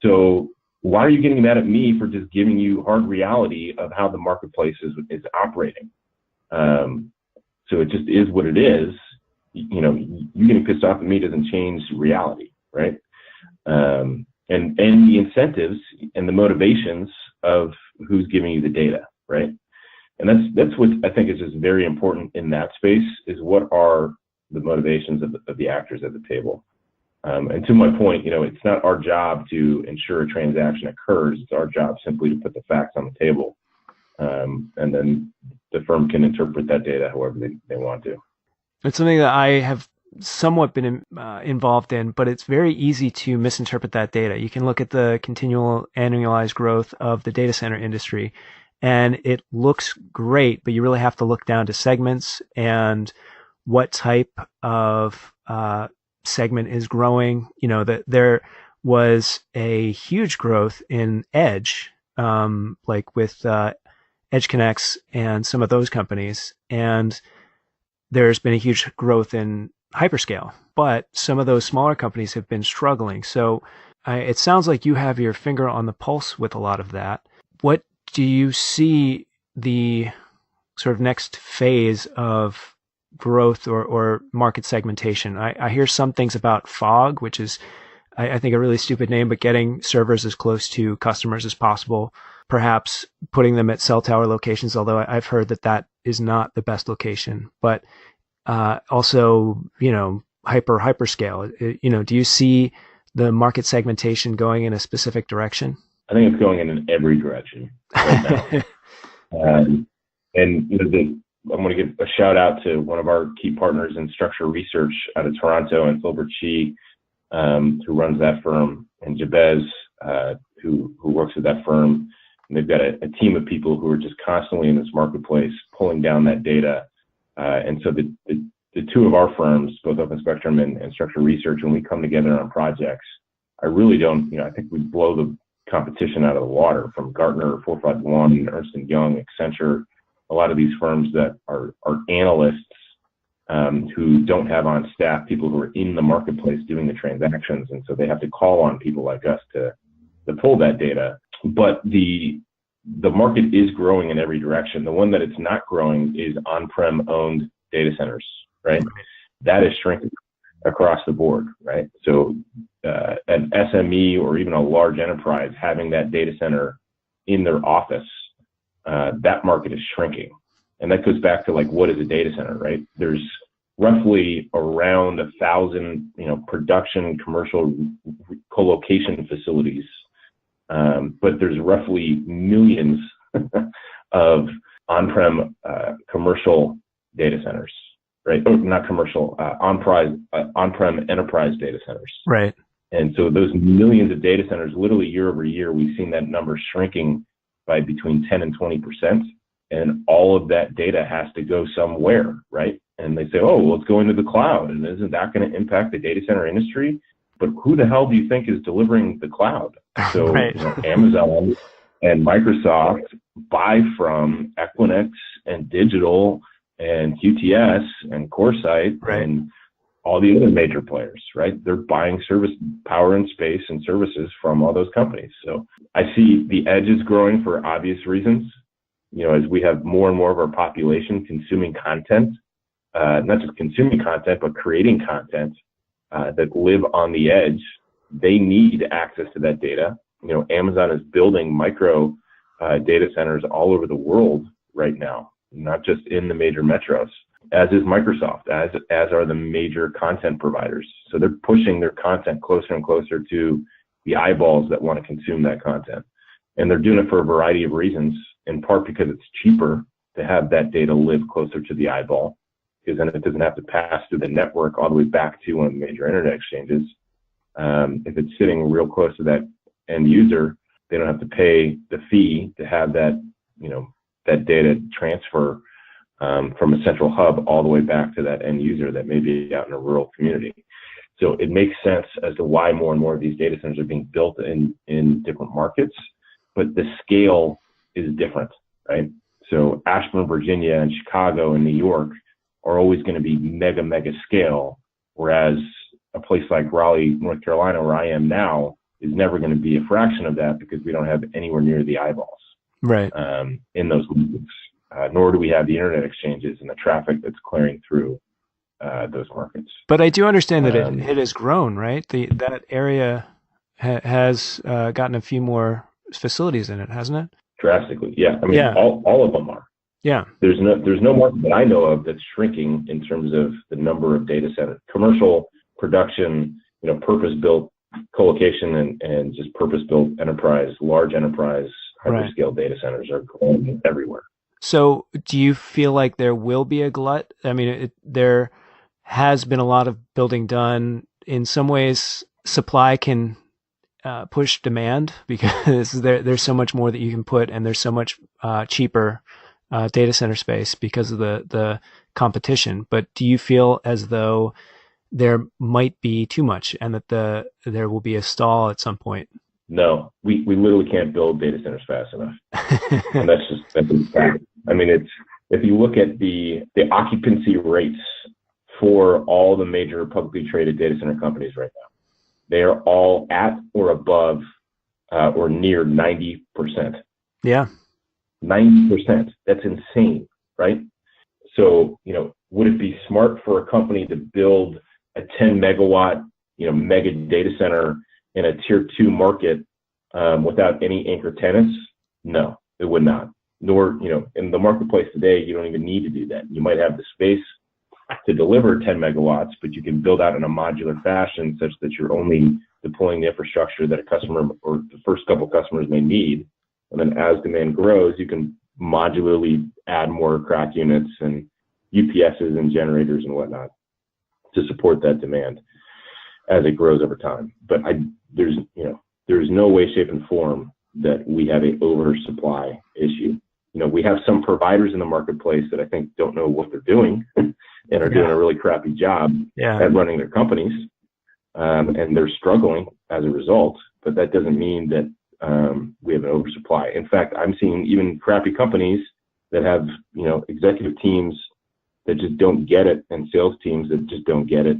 So why are you getting mad at me for just giving you hard reality of how the marketplace is operating? So it just is what it is. You getting pissed off at me doesn't change reality, right? And the incentives and the motivations of who's giving you the data, right? And that's what I think is just very important in that space, is what are the motivations of the actors at the table. And to my point, it's not our job to ensure a transaction occurs. It's our job simply to put the facts on the table. And then the firm can interpret that data however they want to. It's something that I have somewhat been involved in, but it's very easy to misinterpret that data. You can look at the continual annualized growth of the data center industry, and it looks great, but you really have to look down to segments and what type of segment is growing. That there was a huge growth in Edge, like with Edge Connects and some of those companies, and there's been a huge growth in hyperscale, but some of those smaller companies have been struggling. So it sounds like you have your finger on the pulse with a lot of that. What do you see the sort of next phase of growth or market segmentation? I hear some things about fog, which is, I think, a really stupid name, but getting servers as close to customers as possible, perhaps putting them at cell tower locations, although I've heard that is not the best location. But also, hyperscale. Do you see the market segmentation going in a specific direction? I think it's going in every direction right now. And I'm going to give a shout out to one of our key partners in structure research out of Toronto, and Filbert Chi. who runs that firm, and Jabez, who works at that firm. And they've got a team of people who are just constantly in this marketplace pulling down that data. And so the two of our firms, both Open Spectrum and Structure Research, when we come together on projects, I really don't, I think we blow the competition out of the water, from Gartner, 451, Ernst & Young, Accenture, a lot of these firms that are analysts who don't have on staff people who are in the marketplace doing the transactions. And so they have to call on people like us to pull that data. But the market is growing in every direction. The one that it's not growing is on-prem owned data centers, right? That is shrinking across the board, right? So an SME or even a large enterprise having that data center in their office, that market is shrinking. And that goes back to, like, what is a data center, right? There's roughly around 1,000, production commercial co-location facilities, but there's roughly millions of on-prem commercial data centers, right? Oh, not commercial, on-prem enterprise data centers. Right. And so those millions of data centers, literally year over year, we've seen that number shrinking by between 10 and 20%. And all of that data has to go somewhere, right? And they say, oh, well, it's going to the cloud. And isn't that going to impact the data center industry? But who the hell do you think is delivering the cloud? So right. Amazon and Microsoft buy from Equinix and Digital and QTS and CoreSite, right, and all the other major players, right? They're buying service, power and space and services from all those companies. So I see the edge is growing for obvious reasons. As we have more and more of our population consuming content, not just consuming content, but creating content that live on the edge, they need access to that data. Amazon is building micro data centers all over the world right now, not just in the major metros, as is Microsoft, as are the major content providers. So they're pushing their content closer and closer to the eyeballs that want to consume that content. And they're doing it for a variety of reasons, in part because it's cheaper to have that data live closer to the eyeball, because then it doesn't have to pass through the network all the way back to one of the major internet exchanges. If it's sitting real close to that end user, they don't have to pay the fee to have that, that data transfer from a central hub all the way back to that end user that may be out in a rural community. So it makes sense as to why more and more of these data centers are being built in different markets, but the scale is different, right? So Ashburn, Virginia, and Chicago and New York are always going to be mega scale, whereas a place like Raleigh, North Carolina, where I am now, is never going to be a fraction of that, because we don't have anywhere near the eyeballs, right, in those markets. Nor do we have the internet exchanges and the traffic that's clearing through those markets. But I do understand that it has grown, right? That area has gotten a few more facilities in it, hasn't it? Drastically, yeah. I mean, yeah. All of them are. Yeah. There's no market that I know of that's shrinking in terms of the number of data centers. Commercial production, purpose-built co-location and just purpose-built large enterprise, hyperscale data centers are growing everywhere. So do you feel like there will be a glut? I mean, there has been a lot of building done. In some ways, supply can push demand, because there's so much more that you can put, and there's so much cheaper data center space because of the competition. But do you feel as though there might be too much, and that there will be a stall at some point? No, we literally can't build data centers fast enough. And that's a fact. I mean, if you look at the occupancy rates for all the major publicly traded data center companies right now, they are all at or above or near 90%. Yeah. 90%. That's insane, right? So, would it be smart for a company to build a 10 megawatt, mega data center in a tier 2 market without any anchor tenants? No, it would not. Nor, in the marketplace today, you don't even need to do that. You might have the space to deliver 10 megawatts, but you can build out in a modular fashion such that you're only deploying the infrastructure that a customer or the first couple customers may need. And then as demand grows, you can modularly add more crack units and UPSs and generators and whatnot to support that demand. as it grows over time. But there's no way, shape, and form that we have a oversupply issue. We have some providers in the marketplace that I think don't know what they're doing and are doing a really crappy job at running their companies, and they're struggling as a result. But that doesn't mean that we have an oversupply. In fact, I'm seeing even crappy companies that have executive teams that just don't get it and sales teams that just don't get it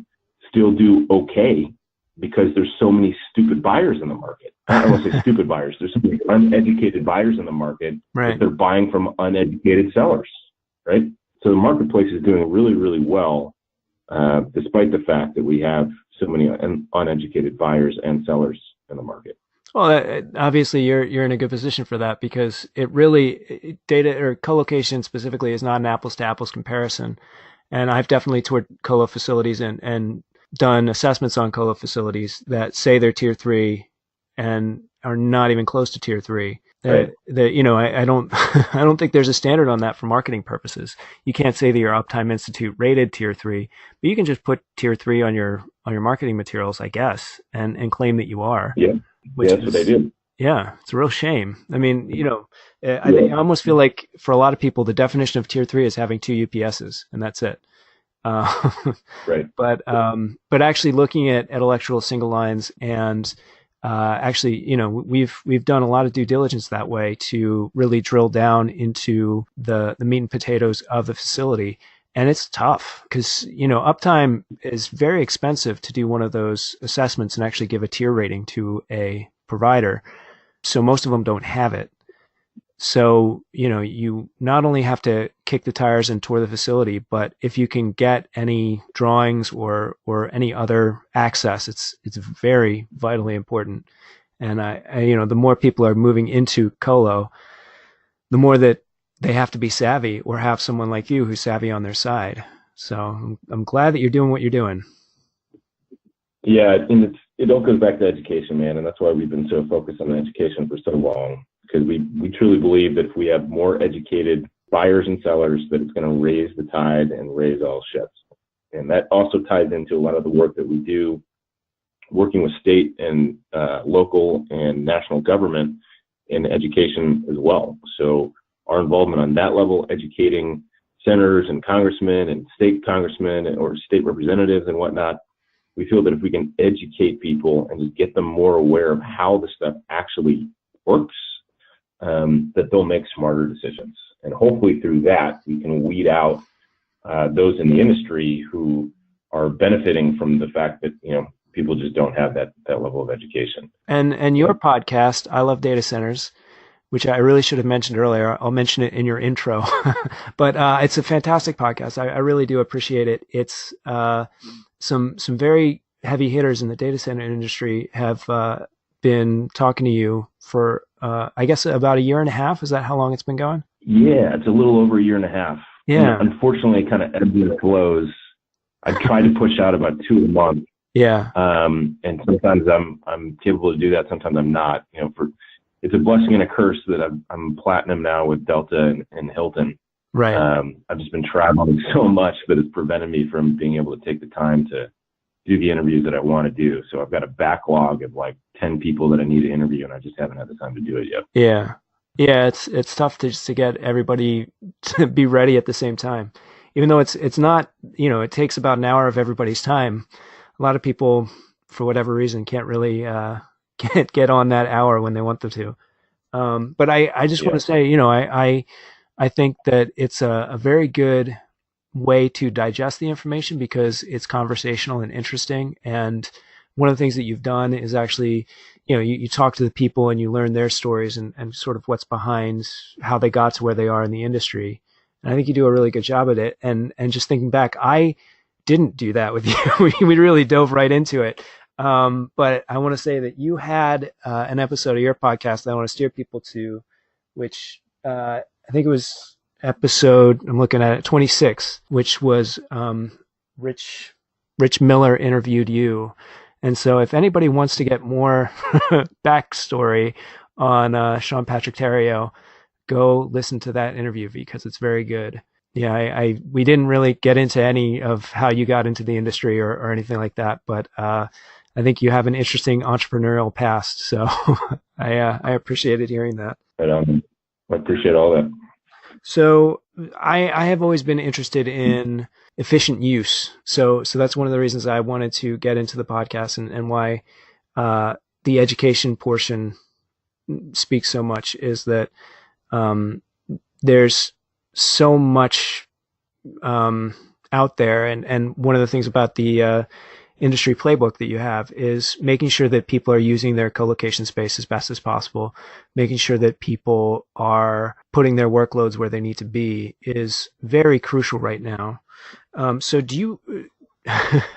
still do okay because there's so many stupid buyers in the market. I don't want to say stupid buyers. There's so many uneducated buyers in the market that they're buying from uneducated sellers, right? So the marketplace is doing really, really well, despite the fact that we have so many uneducated buyers and sellers in the market. Well, obviously you're in a good position for that because data or co-location specifically is not an apples to apples comparison. And I've definitely toured colo facilities and done assessments on colo facilities that say they're tier 3 and are not even close to tier 3. Right. I don't I don't think there's a standard on that for marketing purposes. You can't say that you're Uptime Institute rated tier 3, but you can just put tier 3 on your marketing materials, I guess, and claim that you are. Yeah. That's what they do. Yeah, it's a real shame. I mean, I almost feel like for a lot of people, the definition of tier 3 is having 2 UPSs, and that's it. Right. But actually looking at electrical single lines and we've done a lot of due diligence that way to really drill down into the meat and potatoes of the facility. And it's tough because, uptime is very expensive to do one of those assessments and actually give a tier rating to a provider. So most of them don't have it. So, you not only have to kick the tires and tour the facility, but if you can get any drawings or any other access, it's very vitally important. And the more people are moving into colo, the more that they have to be savvy or have someone like you who's savvy on their side. So I'm glad that you're doing what you're doing. Yeah, and it all goes back to education, man, and that's why we've been so focused on education for so long, because we truly believe that if we have more educated buyers and sellers, that it's going to raise the tide and raise all ships. And that also ties into a lot of the work that we do working with state and local and national government in education as well. So our involvement on that level, educating senators and congressmen and state congressmen or state representatives and whatnot, we feel that if we can educate people and just get them more aware of how the stuff actually works, that they'll make smarter decisions. And hopefully through that, we can weed out those in the industry who are benefiting from the fact that, people just don't have that level of education. And your podcast, I Love Data Centers, which I really should have mentioned earlier. I'll mention it in your intro, but it's a fantastic podcast. I really do appreciate it. It's some very heavy hitters in the data center industry have been talking to you for, I guess, about a year and a half. Is that how long it's been going? Yeah, it's a little over a year and a half. Yeah. And unfortunately, it kind of ebbs and flows. I try to push out about 2 a month. Yeah. And sometimes I'm capable to do that. Sometimes I'm not. It's a blessing and a curse that I'm platinum now with Delta and Hilton. Right. I've just been traveling so much that it's prevented me from being able to take the time to do the interviews that I want to do. So I've got a backlog of like 10 people that I need to interview, and I just haven't had the time to do it yet. Yeah. Yeah. It's tough to get everybody to be ready at the same time, even though it's not, it takes about an hour of everybody's time. A lot of people, for whatever reason, can't really get on that hour when they want them to. But I just want to say, I think that it's a very good way to digest the information because it's conversational and interesting. And one of the things that you've done is actually, you talk to the people and you learn their stories and sort of what's behind how they got to where they are in the industry. And I think you do a really good job at it. And just thinking back, I didn't do that with you. We really dove right into it. But I want to say that you had an episode of your podcast that I want to steer people to, which I think it was episode, I'm looking at it, 26, which was Rich Miller interviewed you. And so if anybody wants to get more backstory on Sean Patrick Tario, go listen to that interview because it's very good. Yeah, we didn't really get into any of how you got into the industry or anything like that, but I think you have an interesting entrepreneurial past. So I appreciated hearing that. But I appreciate all that. So I have always been interested in efficient use. So that's one of the reasons I wanted to get into the podcast and why uh, the education portion speaks so much is that um, there's so much out there, and one of the things about the industry playbook that you have is making sure that people are using their co-location space as best as possible, making sure that people are putting their workloads where they need to be is very crucial right now. So do you,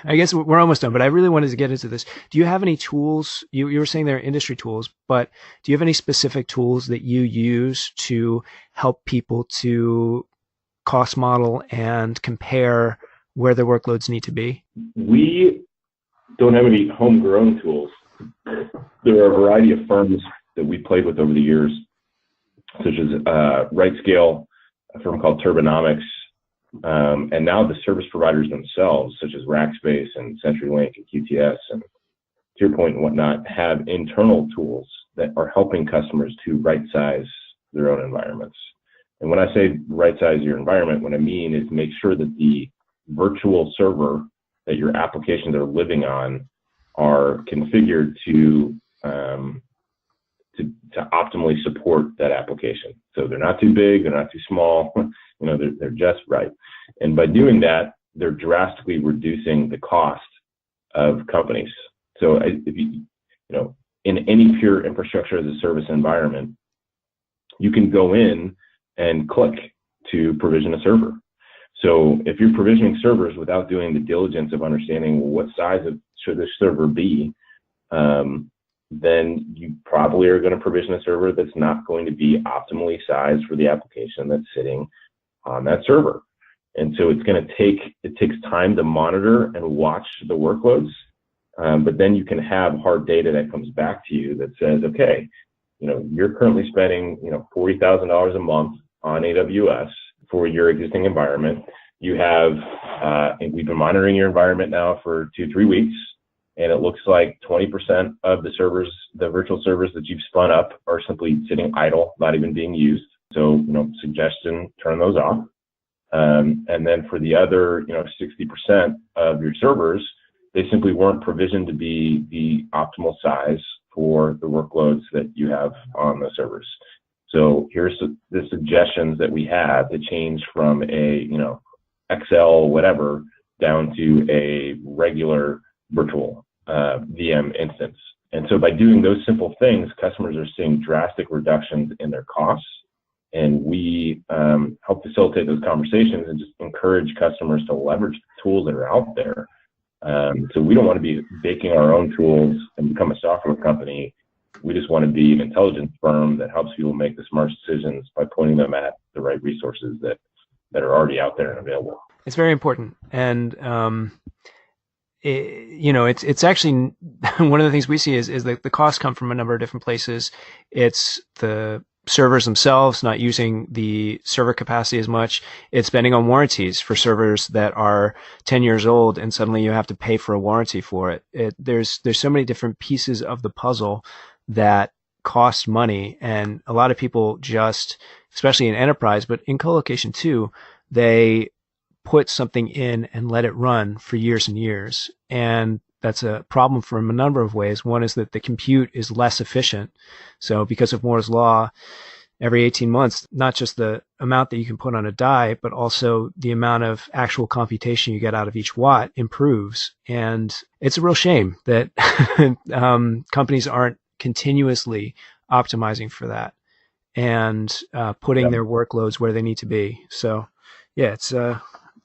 I guess we're almost done, but I really wanted to get into this. Do you have any tools? You were saying they're industry tools, but do you have any specific tools that you use to help people to cost model and compare where their workloads need to be? We don't have any homegrown tools. There are a variety of firms that we played with over the years, such as RightScale, a firm called Turbonomics, and now the service providers themselves, such as Rackspace and CenturyLink and QTS and TierPoint and whatnot, have internal tools that are helping customers to right-size their own environments. And when I say right-size your environment, what I mean is make sure that the virtual server that your applications are living on are configured to optimally support that application. So they're not too big, they're not too small, they're just right. And by doing that, they're drastically reducing the cost of companies. So if in any pure infrastructure as a service environment, you can go in and click to provision a server. So if you're provisioning servers without doing the diligence of understanding what size should this server be, then you probably are going to provision a server that's not going to be optimally sized for the application that's sitting on that server. And so it takes time to monitor and watch the workloads, but then you can have hard data that comes back to you that says, okay, you're currently spending, $40,000 a month on AWS for your existing environment. You have, and we've been monitoring your environment now for 2-3 weeks, and it looks like 20% of the servers, the virtual servers that you've spun up, are simply sitting idle, not even being used. So, suggestion, turn those off. And then for the other, 60% of your servers, they simply weren't provisioned to be the optimal size for the workloads that you have on the servers. So here's the suggestions that we have to change from a, XL whatever down to a regular virtual VM instance. And so by doing those simple things, customers are seeing drastic reductions in their costs. And we help facilitate those conversations and just encourage customers to leverage the tools that are out there. So we don't want to be baking our own tools and become a software company. We just want to be an intelligence firm that helps people make the smart decisions by pointing them at the right resources that are already out there and available. It's very important. And, it's actually one of the things we see is that the costs come from a number of different places. It's the servers themselves not using the server capacity as much. It's spending on warranties for servers that are 10 years old, and suddenly you have to pay for a warranty for it. There's so many different pieces of the puzzle that cost money, and a lot of people just, especially in enterprise, but in co-location too, they put something in and let it run for years and years. And that's a problem from a number of ways. One is that the compute is less efficient. So because of Moore's law, every 18 months, not just the amount that you can put on a die, but also the amount of actual computation you get out of each watt improves. And it's a real shame that companies aren't continuously optimizing for that and putting their workloads where they need to be. So yeah,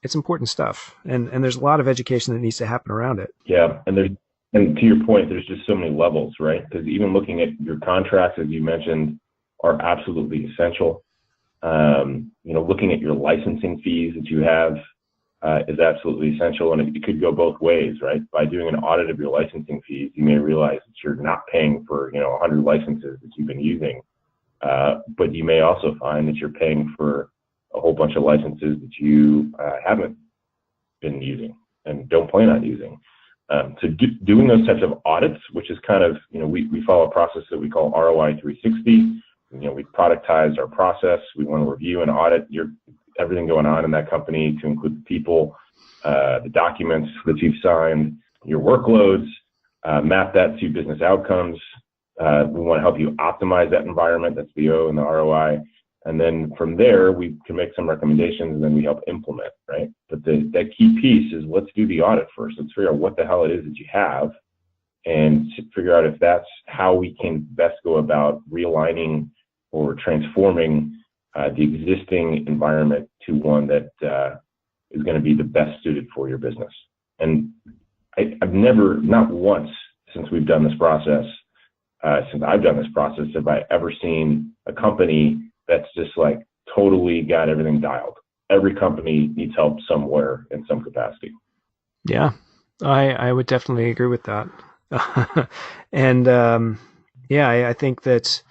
it's important stuff, and there's a lot of education that needs to happen around it. Yeah, and to your point, there's just so many levels, right? Because even looking at your contracts, as you mentioned, are absolutely essential. Looking at your licensing fees that you have is absolutely essential, and it could go both ways, right? By doing an audit of your licensing fees, you may realize that you're not paying for 100 licenses that you've been using, but you may also find that you're paying for a whole bunch of licenses that you haven't been using and don't plan on using. Doing those types of audits, which is kind of, we follow a process that we call ROI 360. We productized our process. We want to review and audit everything going on in that company, to include the people, the documents that you've signed, your workloads, map that to business outcomes. We want to help you optimize that environment. That's the O and the ROI. And then from there, we can make some recommendations, and then we help implement, right? But that key piece is, let's do the audit first. Let's figure out what the hell it is that you have, and figure out if that's how we can best go about realigning or transforming the existing environment to one that is going to be the best suited for your business. And I've never, not once since we've done this process, since I've done this process, have I ever seen a company that's just like totally got everything dialed. Every company needs help somewhere in some capacity. Yeah, I would definitely agree with that. And I think that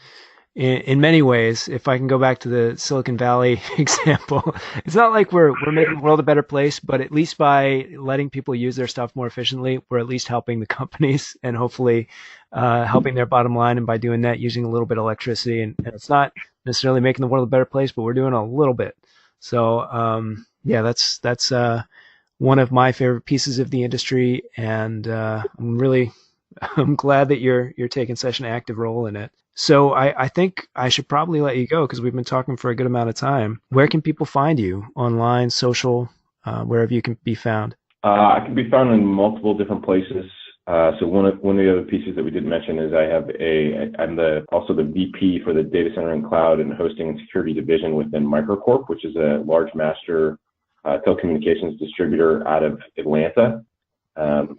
in many ways, if I can go back to the Silicon Valley example, it's not like we're making the world a better place, but at least by letting people use their stuff more efficiently, we're at least helping the companies and hopefully helping their bottom line. And by doing that, using a little bit of electricity, and it's not necessarily making the world a better place, but we're doing a little bit. So that's one of my favorite pieces of the industry, and I'm glad that you're taking such an active role in it. So I think I should probably let you go, because we've been talking for a good amount of time. Where can people find you? Online, social, wherever you can be found? I can be found in multiple different places. So one of the other pieces that we didn't mention is I'm also the VP for the Data Center and Cloud and Hosting and Security Division within Microcorp, which is a large master telecommunications distributor out of Atlanta.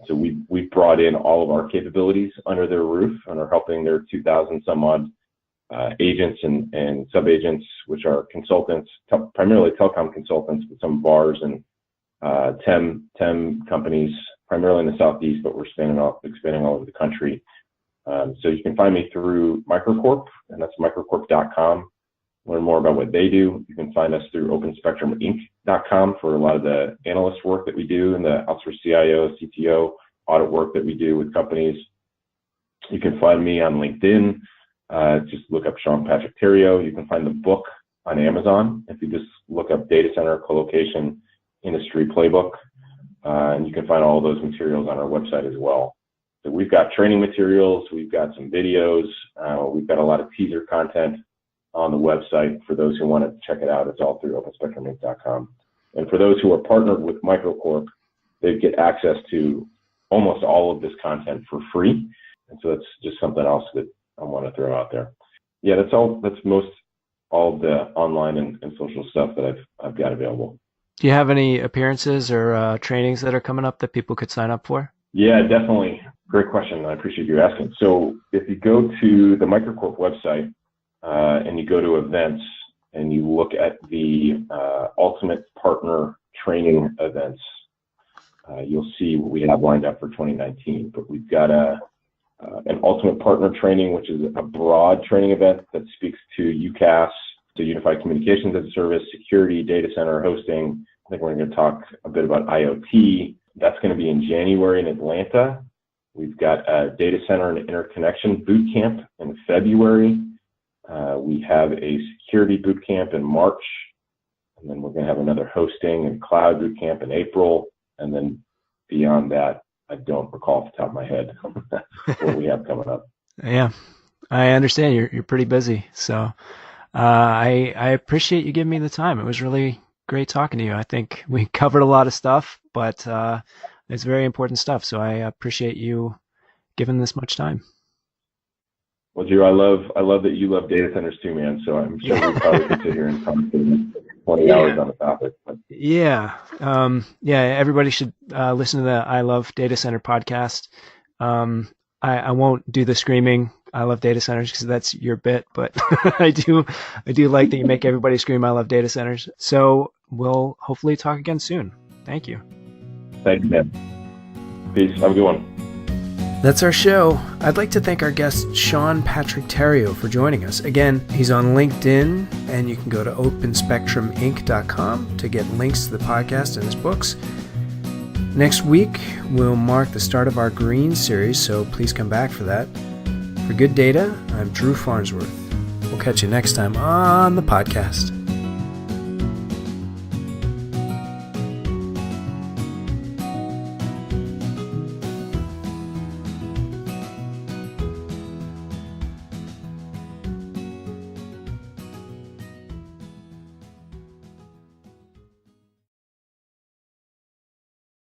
So we've brought in all of our capabilities under their roof and are helping their 2,000 some odd agents and sub-agents, which are consultants, primarily telecom consultants, but some VARs and TEM companies, primarily in the Southeast, but we're expanding all over the country. So you can find me through Microcorp, and that's microcorp.com. Learn more about what they do. You can find us through openspectruminc.com for a lot of the analyst work that we do and the outsourced CIO, CTO audit work that we do with companies. You can find me on LinkedIn. Just look up Sean Patrick Tario. You can find the book on Amazon if you just look up Data Center Colocation Industry Playbook. And you can find all of those materials on our website as well. So we've got training materials. We've got some videos. We've got a lot of teaser content on the website for those who want to check it out. It's all through openspectruminc.com. And for those who are partnered with Microcorp, they get access to almost all of this content for free. And so that's just something else that I want to throw out there. Yeah, that's most all of the online and social stuff that I've got available. Do you have any appearances or trainings that are coming up that people could sign up for? Yeah, definitely. Great question. I appreciate you asking. So if you go to the Microcorp website, and you go to events and you look at the Ultimate Partner Training events, you'll see what we have lined up for 2019. But we've got an Ultimate Partner Training, which is a broad training event that speaks to UCaaS, to Unified Communications as a Service, security, data center, hosting. I think we're going to talk a bit about IoT. That's going to be in January in Atlanta. We've got a Data Center and Interconnection Boot Camp in February. We have a security boot camp in March, and then we're going to have another hosting and cloud boot camp in April. And then beyond that, I don't recall off the top of my head what we have coming up. Yeah, I understand you're pretty busy. So I appreciate you giving me the time. It was really great talking to you. I think we covered a lot of stuff, but it's very important stuff. So I appreciate you giving this much time. Well, Drew, I love that you love data centers too, man. So I'm sure we probably could sit here and talk for 20 hours on the topic. But. Yeah. Everybody should listen to the I Love Data Center podcast. I won't do the screaming I love data centers because that's your bit, but I do like that you make everybody scream I love data centers. So we'll hopefully talk again soon. Thank you. Thanks, man. Peace. Have a good one. That's our show. I'd like to thank our guest, Sean Patrick Tario, for joining us. Again, he's on LinkedIn, and you can go to openspectruminc.com to get links to the podcast and his books. Next week will mark the start of our Green series, so please come back for that. For Good Data, I'm Drew Farnsworth. We'll catch you next time on the podcast.